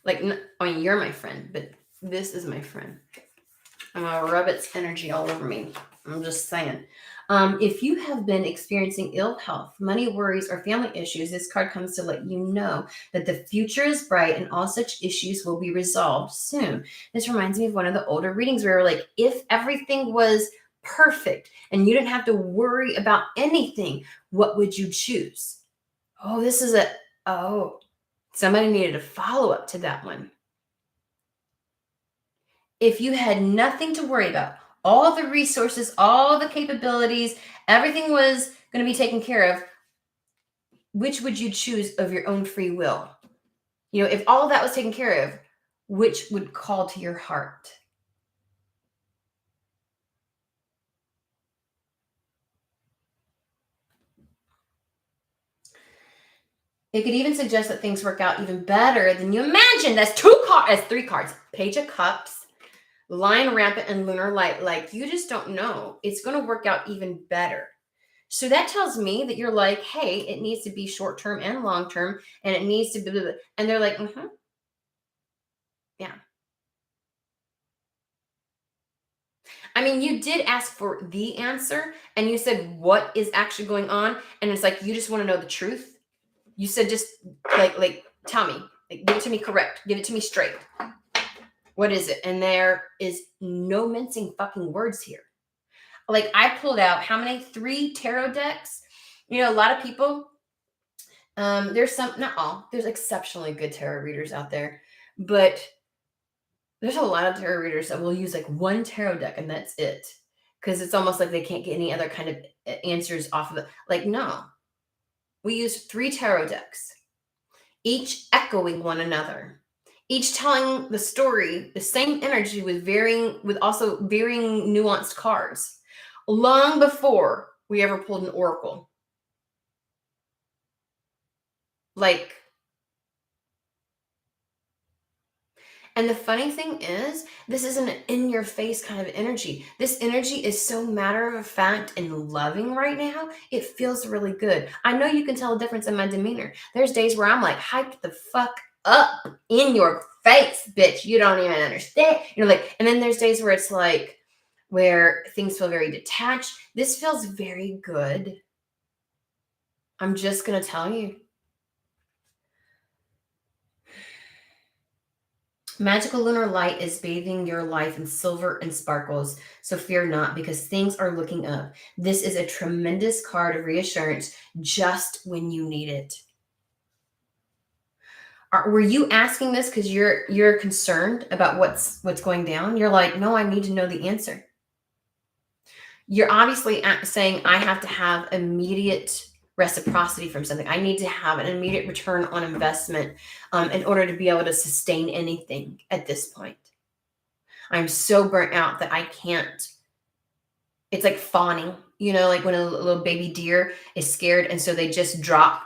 Like, I mean, you're my friend, but this is my friend. I'm going to rub its energy all over me. I'm just saying. If you have been experiencing ill health, money worries, or family issues, this card comes to let you know that the future is bright and all such issues will be resolved soon. This reminds me of one of the older readings where we were like, if everything was perfect and you didn't have to worry about anything, what would you choose? Oh, somebody needed a follow-up to that one. If you had nothing to worry about, all the resources, all the capabilities, everything was going to be taken care of, which would you choose of your own free will? You know, if all of that was taken care of, which would call to your heart? It could even suggest that things work out even better than you imagined. That's three cards. Page of Cups, Lion Rampant, and Lunar Light. Like, you just don't know. It's going to work out even better. So that tells me that you're like, hey, it needs to be short-term and long-term, and it needs to be, and they're like, yeah. I mean, you did ask for the answer, and you said, what is actually going on? And it's like, you just want to know the truth. You said, just like, tell me, like, give it to me correct. Give it to me straight. What is it? And there is no mincing fucking words here. Like, I pulled out how many? 3 tarot decks. You know, a lot of people, there's some, not all, there's exceptionally good tarot readers out there, but there's a lot of tarot readers that will use like 1 tarot deck and that's it. Because it's almost like they can't get any other kind of answers off of it. Like, no. We used 3 tarot decks, each echoing one another, each telling the story, the same energy with also varying nuanced cards, long before we ever pulled an oracle. Like, and the funny thing is, this isn't an in-your-face kind of energy. This energy is so matter-of-fact and loving right now. It feels really good. I know you can tell a difference in my demeanor. There's days where I'm like hyped the fuck up in your face, bitch. You don't even understand. You're like, and then there's days where it's like, where things feel very detached. This feels very good. I'm just going to tell you. Magical lunar light is bathing your life in silver and sparkles, so fear not, because things are looking up. This is a tremendous card of reassurance just when you need it. Were you asking this because you're concerned about what's going down? You're like, no, I need to know the answer. You're obviously saying I have to have immediate reciprocity from something. I need to have an immediate return on investment in order to be able to sustain anything at this point. I'm so burnt out that I can't. It's like fawning, like when a little baby deer is scared and so they just drop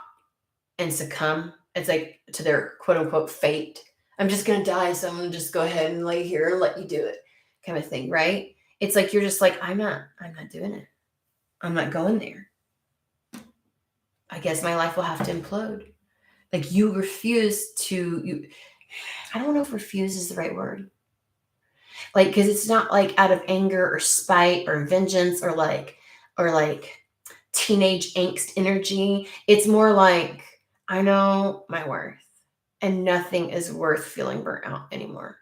and succumb. It's like to their quote unquote fate. I'm just going to die, so I'm going to just go ahead and lay here and let you do it kind of thing, right? It's like you're just like, I'm not doing it. I'm not going there. I guess my life will have to implode. Like you refuse to, I don't know if refuse is the right word. Like, because it's not like out of anger or spite or vengeance or like teenage angst energy. It's more like, I know my worth and nothing is worth feeling burnt out anymore.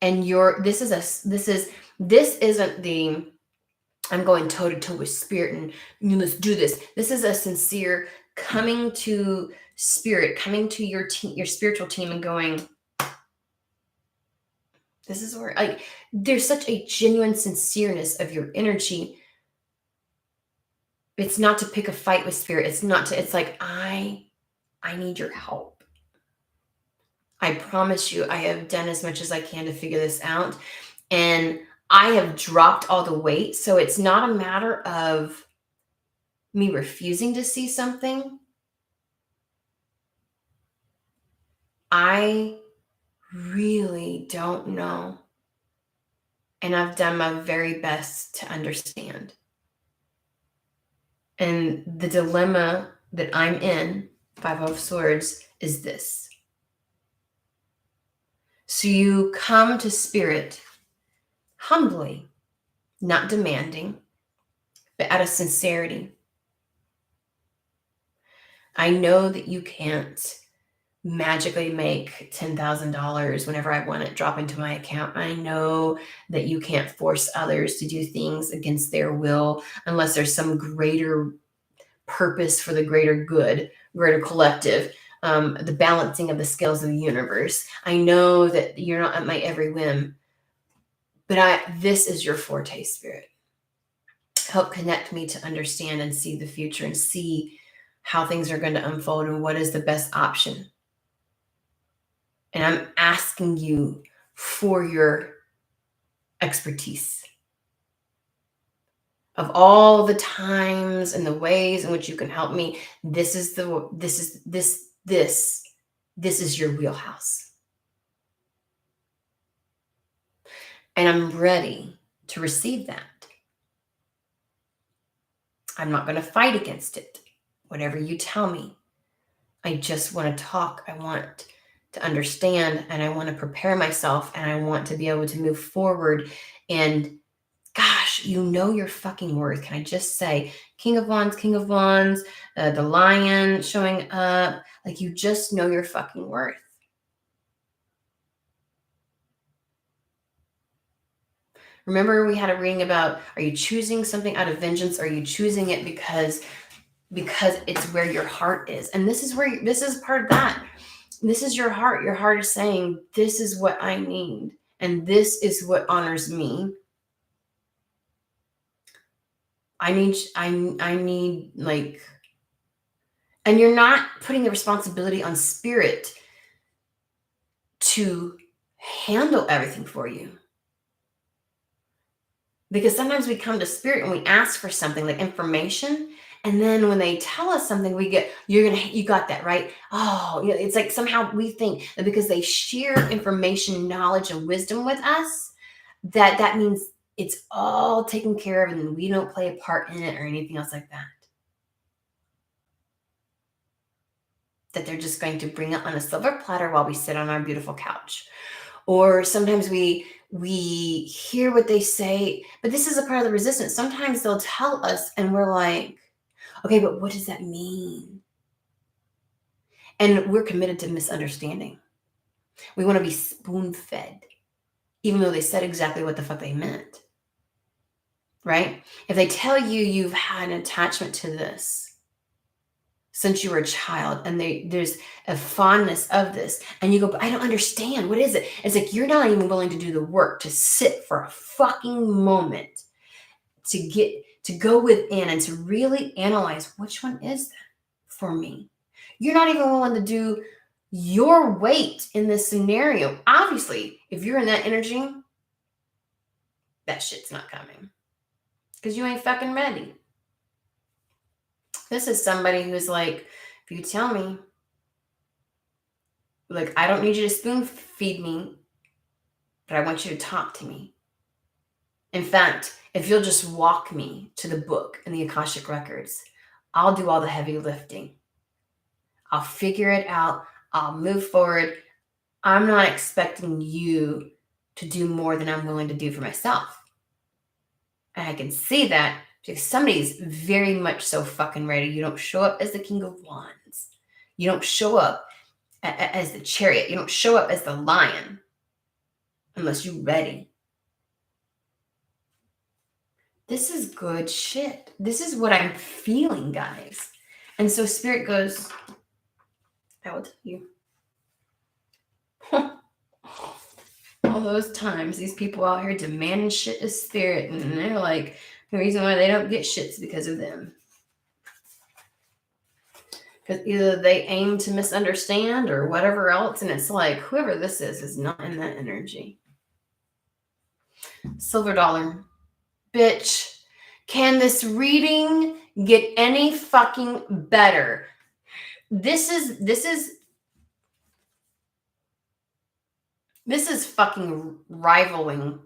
And this isn't the, I'm going toe to toe with spirit and let's do this. This is a sincere coming to spirit, coming to your team, your spiritual team and going, this is where, like, there's such a genuine sincereness of your energy. It's not to pick a fight with spirit. It's like, I need your help. I promise you, I have done as much as I can to figure this out. And I have dropped all the weight. So it's not a matter of me refusing to see something. I really don't know. And I've done my very best to understand. And the dilemma that I'm in, 5 of Swords, is this. So you come to spirit humbly, not demanding, but out of sincerity. I know that you can't magically make $10,000 whenever I want it drop into my account. I know that you can't force others to do things against their will unless there's some greater purpose for the greater good, greater collective, the balancing of the scales of the universe. I know that you're not at my every whim, but this is your forte, Spirit. Help connect me to understand and see the future and see how things are going to unfold and what is the best option. And I'm asking you for your expertise of all the times and the ways in which you can help me. This is your wheelhouse. And I'm ready to receive that. I'm not going to fight against it. Whatever you tell me, I just want to talk. I want to understand and I want to prepare myself and I want to be able to move forward. And gosh, you know your fucking worth. Can I just say, King of Wands, the lion showing up, like you just know your fucking worth. Remember we had a reading about, are you choosing something out of vengeance? Or are you choosing it because it's where your heart is? And this is part of that. This is your heart. Your heart is saying, this is what I need. And this is what honors me. I need like, and you're not putting the responsibility on spirit to handle everything for you. Because sometimes we come to spirit and we ask for something like information. And then when they tell us something, we get, you got that, right? Oh, it's like somehow we think that because they share information, knowledge, and wisdom with us, that means it's all taken care of and we don't play a part in it or anything else like that. That they're just going to bring it on a silver platter while we sit on our beautiful couch. Or sometimes we hear what they say, but this is a part of the resistance. Sometimes they'll tell us and we're like, okay, but what does that mean? And we're committed to misunderstanding. We want to be spoon-fed, even though they said exactly what the fuck they meant. Right? If they tell you you've had an attachment to this, since you were a child, and there's a fondness of this, and you go, but I don't understand. What is it? It's like you're not even willing to do the work to sit for a fucking moment to go within and to really analyze which one is that for me. You're not even willing to do your weight in this scenario. Obviously, if you're in that energy, that shit's not coming because you ain't fucking ready. This is somebody who's like, if you tell me, like, I don't need you to spoon feed me, but I want you to talk to me. In fact, if you'll just walk me to the book and the Akashic Records, I'll do all the heavy lifting. I'll figure it out. I'll move forward. I'm not expecting you to do more than I'm willing to do for myself. And I can see that because somebody's very much so fucking ready. You don't show up as the King of Wands. You don't show up as the Chariot. You don't show up as the Lion unless you're ready. This is good shit. This is what I'm feeling, guys. And so Spirit goes, I will tell you. All those times these people out here demanding shit as Spirit, and they're like, the reason why they don't get shit's because of them. Because either they aim to misunderstand or whatever else, and it's like, whoever this is not in that energy. Silver dollar. Bitch, can this reading get any fucking better? This is fucking rivaling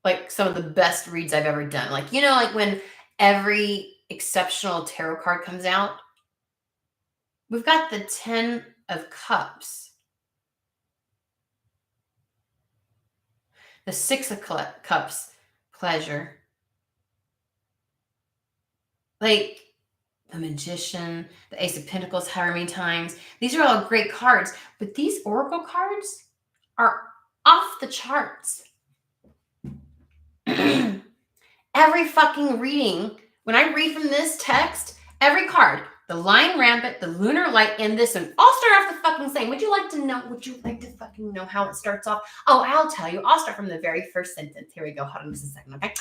like some of the best reads I've ever done. Like, you know, like when every exceptional tarot card comes out, we've got the 10 of Cups, the 6 of Cups, pleasure, like the Magician, the Ace of Pentacles, however many times. These are all great cards, but these Oracle cards are off the charts. Every fucking reading, when I read from this text, every card, the Lion Rampant, the Lunar Light, and this one, all start off the fucking same. Would you like to fucking know how it starts off? Oh, I'll tell you. I'll start from the very first sentence. Here we go. Hold on just a second, okay?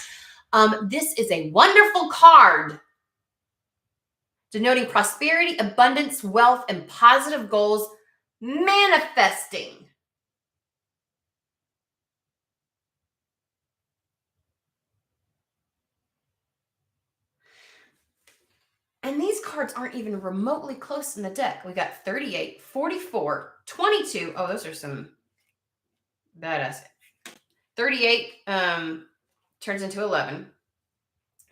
This is a wonderful card denoting prosperity, abundance, wealth, and positive goals manifesting. And these cards aren't even remotely close in the deck. We got 38, 44, 22. Oh, those are some badass. 38 turns into 11.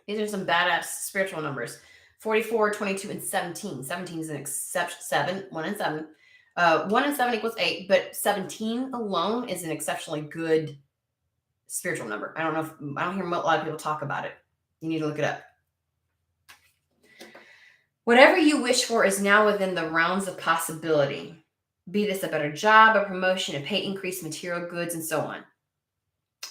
These are some badass spiritual numbers. 44, 22, and 17. 17 is an exception. 7, 1 and 7. 1 and 7 equals 8, but 17 alone is an exceptionally good spiritual number. I don't hear a lot of people talk about it. You need to look it up. Whatever you wish for is now within the realms of possibility. Be this a better job, a promotion, a pay increase, material goods, and so on.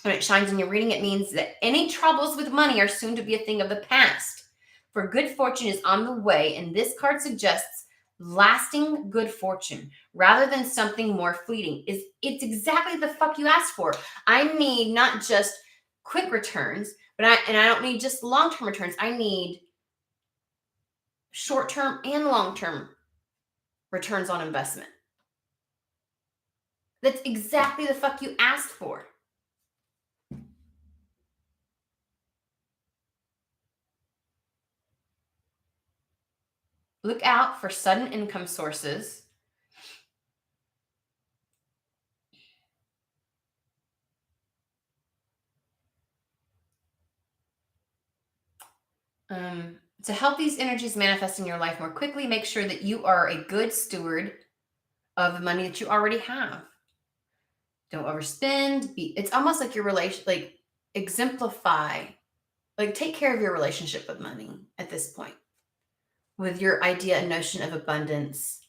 When it shines in your reading, it means that any troubles with money are soon to be a thing of the past. For good fortune is on the way, and this card suggests lasting good fortune rather than something more fleeting. It's exactly the fuck you asked for. I need not just quick returns, but I don't need just long-term returns. I need short-term and long-term returns on investment. That's exactly the fuck you asked for. Look out for sudden income sources. To help these energies manifest in your life more quickly, make sure that you are a good steward of the money that you already have. Don't overspend. It's almost like your relation, like exemplify, like take care of your relationship with money at this point, with your idea and notion of abundance,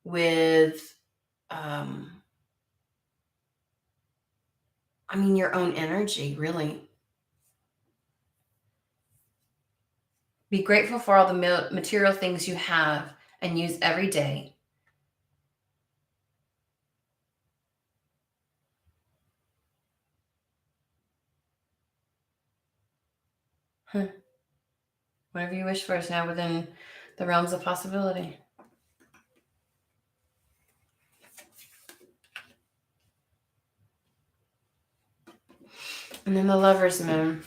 with, your own energy, really. Be grateful for all the material things you have and use every day. Huh. Whatever you wish for is now within the realms of possibility. And then the Lover's Moon.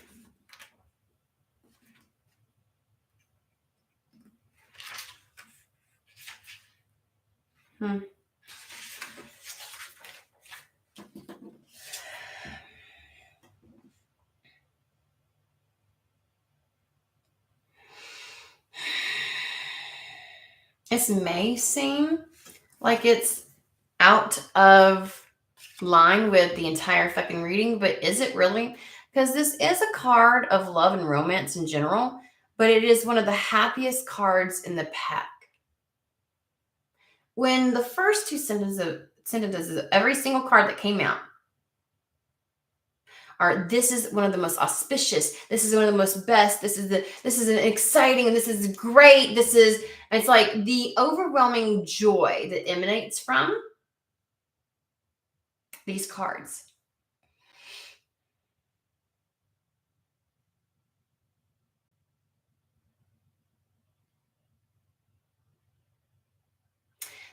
This may seem like it's out of line with the entire fucking reading, but is it really? Because this is a card of love and romance in general, but it is one of the happiest cards in the pack. When the first two sentences of every single card that came out are, this is one of the most auspicious, this is one of the most best, this is an exciting, and this is great, it's like the overwhelming joy that emanates from these cards.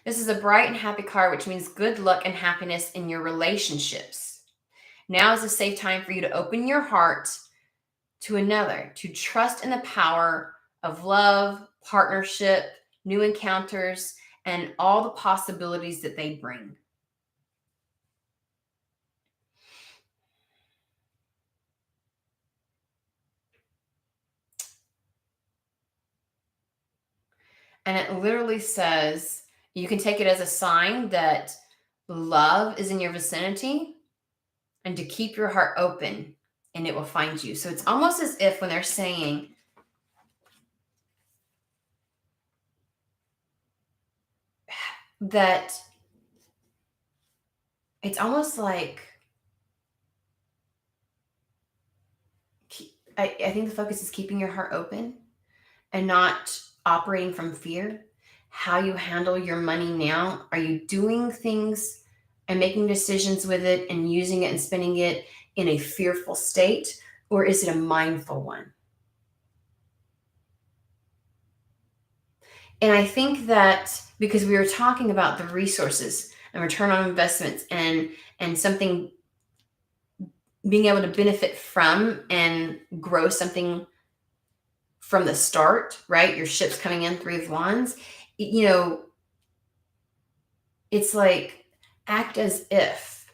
This is a bright and happy card, which means good luck and happiness in your relationships. Now is a safe time for you to open your heart to another, to trust in the power of love, partnership, new encounters, and all the possibilities that they bring. And it literally says, you can take it as a sign that love is in your vicinity and to keep your heart open and it will find you. So it's almost as if when they're saying that, it's almost like, I think the focus is keeping your heart open and not operating from fear. How you handle your money now. Are you doing things and making decisions with it and using it and spending it in a fearful state? Or is it a mindful one? And I think that because we were talking about the resources and return on investments and something being able to benefit from and grow something from the start, right? Your ship's coming in, Three of Wands. It's like, act as if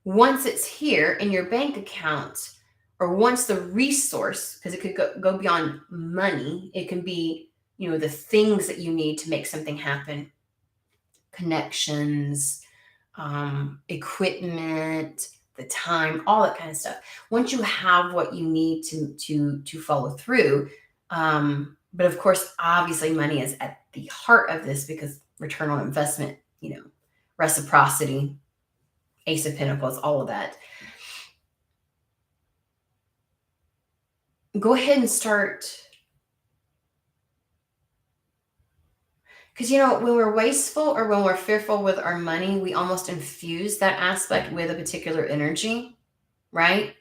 once it's here in your bank account, or once the resource, because it could go beyond money, it can be, the things that you need to make something happen, connections, equipment, the time, all that kind of stuff. Once you have what you need to follow through, but of course, obviously, money is at the heart of this because return on investment, reciprocity, Ace of Pentacles, all of that. Go ahead and start. Because, when we're wasteful or when we're fearful with our money, we almost infuse that aspect with a particular energy, right?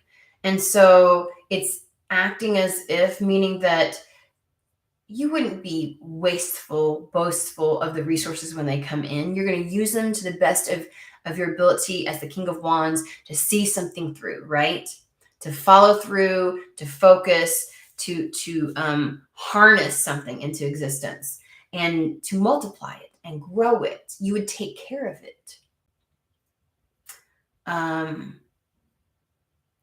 And so it's acting as if, meaning that you wouldn't be wasteful, boastful of the resources when they come in. You're going to use them to the best of your ability as the King of Wands to see something through, right? To follow through, to focus, to harness something into existence and to multiply it and grow it. You would take care of it.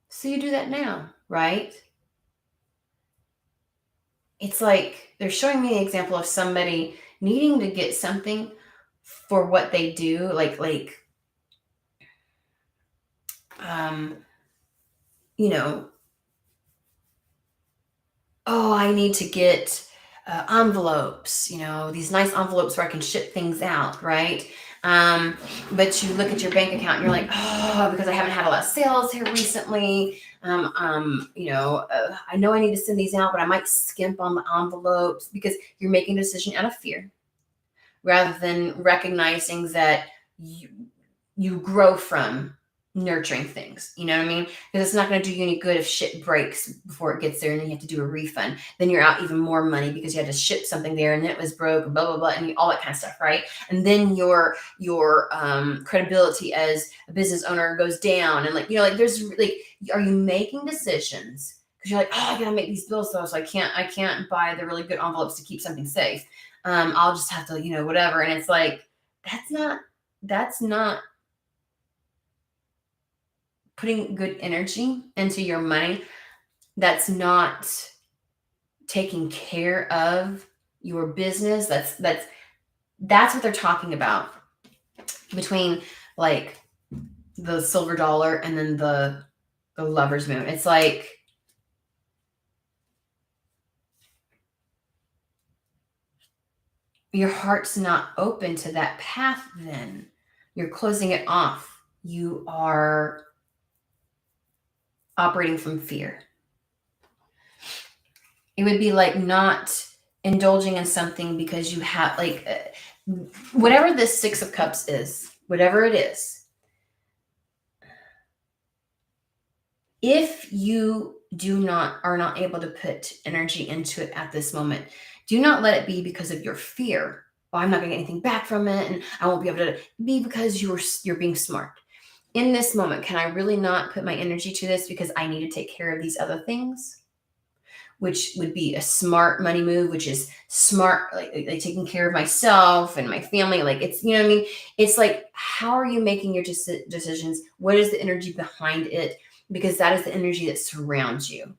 So you do that now, right? It's like they're showing me an example of somebody needing to get something for what they do, like oh, I need to get envelopes, these nice envelopes where I can ship things out, right? But you look at your bank account and you're like, oh, because I haven't had a lot of sales here recently. I know I need to send these out, but I might skimp on the envelopes because you're making a decision out of fear rather than recognizing that you grow from nurturing things. You know what I mean? Because it's not going to do you any good if shit breaks before it gets there and then you have to do a refund. Then you're out even more money because you had to ship something there and then it was broke, blah, blah, blah, and all that kind of stuff, right? And then your credibility as a business owner goes down. And there's are you making decisions? Because you're like, oh, I gotta make these bills, so I can't buy the really good envelopes to keep something safe. I'll just have to, whatever. And it's like, that's not putting good energy into your money. That's not taking care of your business. That's what they're talking about between like the silver dollar and then the lover's moon. It's like, your heart's not open to that path. Then you're closing it off. You are operating from fear. It would be like not indulging in something because you have whatever this 6 of Cups is, whatever it is. If you are not able to put energy into it at this moment, do not let it be because of your fear. Oh, I'm not going to get anything back from it and I won't be able to be, because you're being smart. In this moment, can I really not put my energy to this because I need to take care of these other things? Which would be a smart money move, which is smart, like taking care of myself and my family. Like it's, you know what I mean? It's like, how are you making your decisions? What is the energy behind it? Because that is the energy that surrounds you.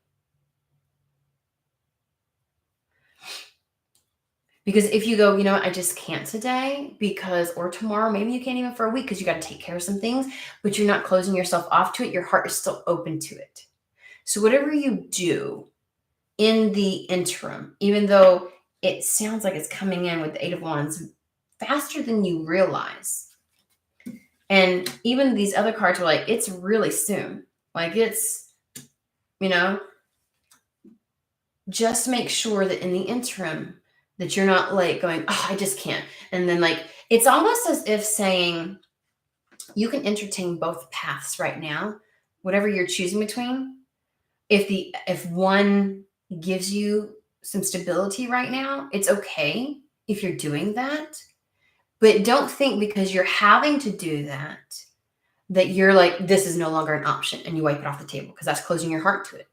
Because if you go, I just can't today or tomorrow, maybe you can't even for a week because you got to take care of some things, but you're not closing yourself off to it. Your heart is still open to it. So whatever you do in the interim, even though it sounds like it's coming in with the 8 of Wands faster than you realize. And even these other cards were like, it's really soon. Like it's, just make sure that in the interim that you're not like going, oh, I just can't. And then it's almost as if saying you can entertain both paths right now, whatever you're choosing between. If one gives you some stability right now, it's okay if you're doing that. But don't think because you're having to do that you're like, this is no longer an option and you wipe it off the table, because that's closing your heart to it.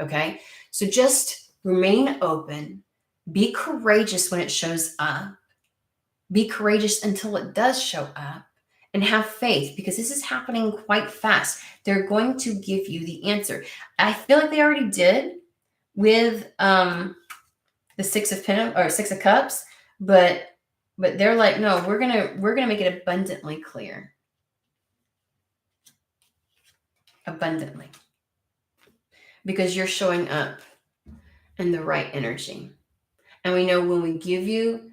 Okay? So just remain open. Be courageous when it shows up. Be courageous until it does show up, and have faith, because this is happening quite fast. They're going to give you the answer. I feel like they already did with the 6 of Cups, but they're like, no, we're gonna make it abundantly clear. Abundantly. Because you're showing up in the right energy. And we know when we give you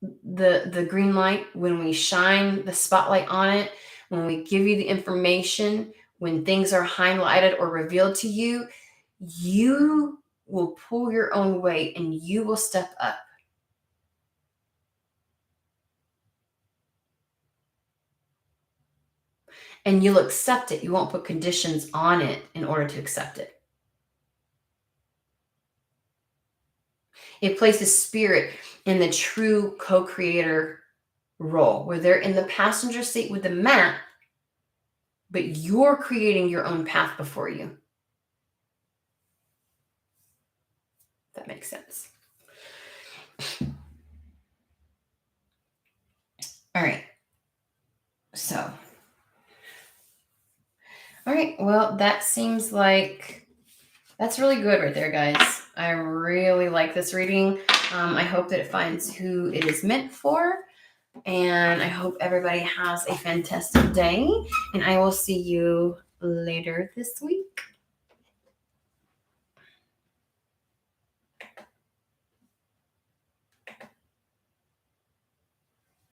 the green light, when we shine the spotlight on it, when we give you the information, when things are highlighted or revealed to you, you will pull your own weight and you will step up. And you'll accept it. You won't put conditions on it in order to accept it. It places spirit in the true co-creator role, where they're in the passenger seat with the map, but you're creating your own path before you. That makes sense. All right. All right. Well, that seems like that's really good right there, guys. I really like this reading. I hope that it finds who it is meant for. And I hope everybody has a fantastic day. And I will see you later this week.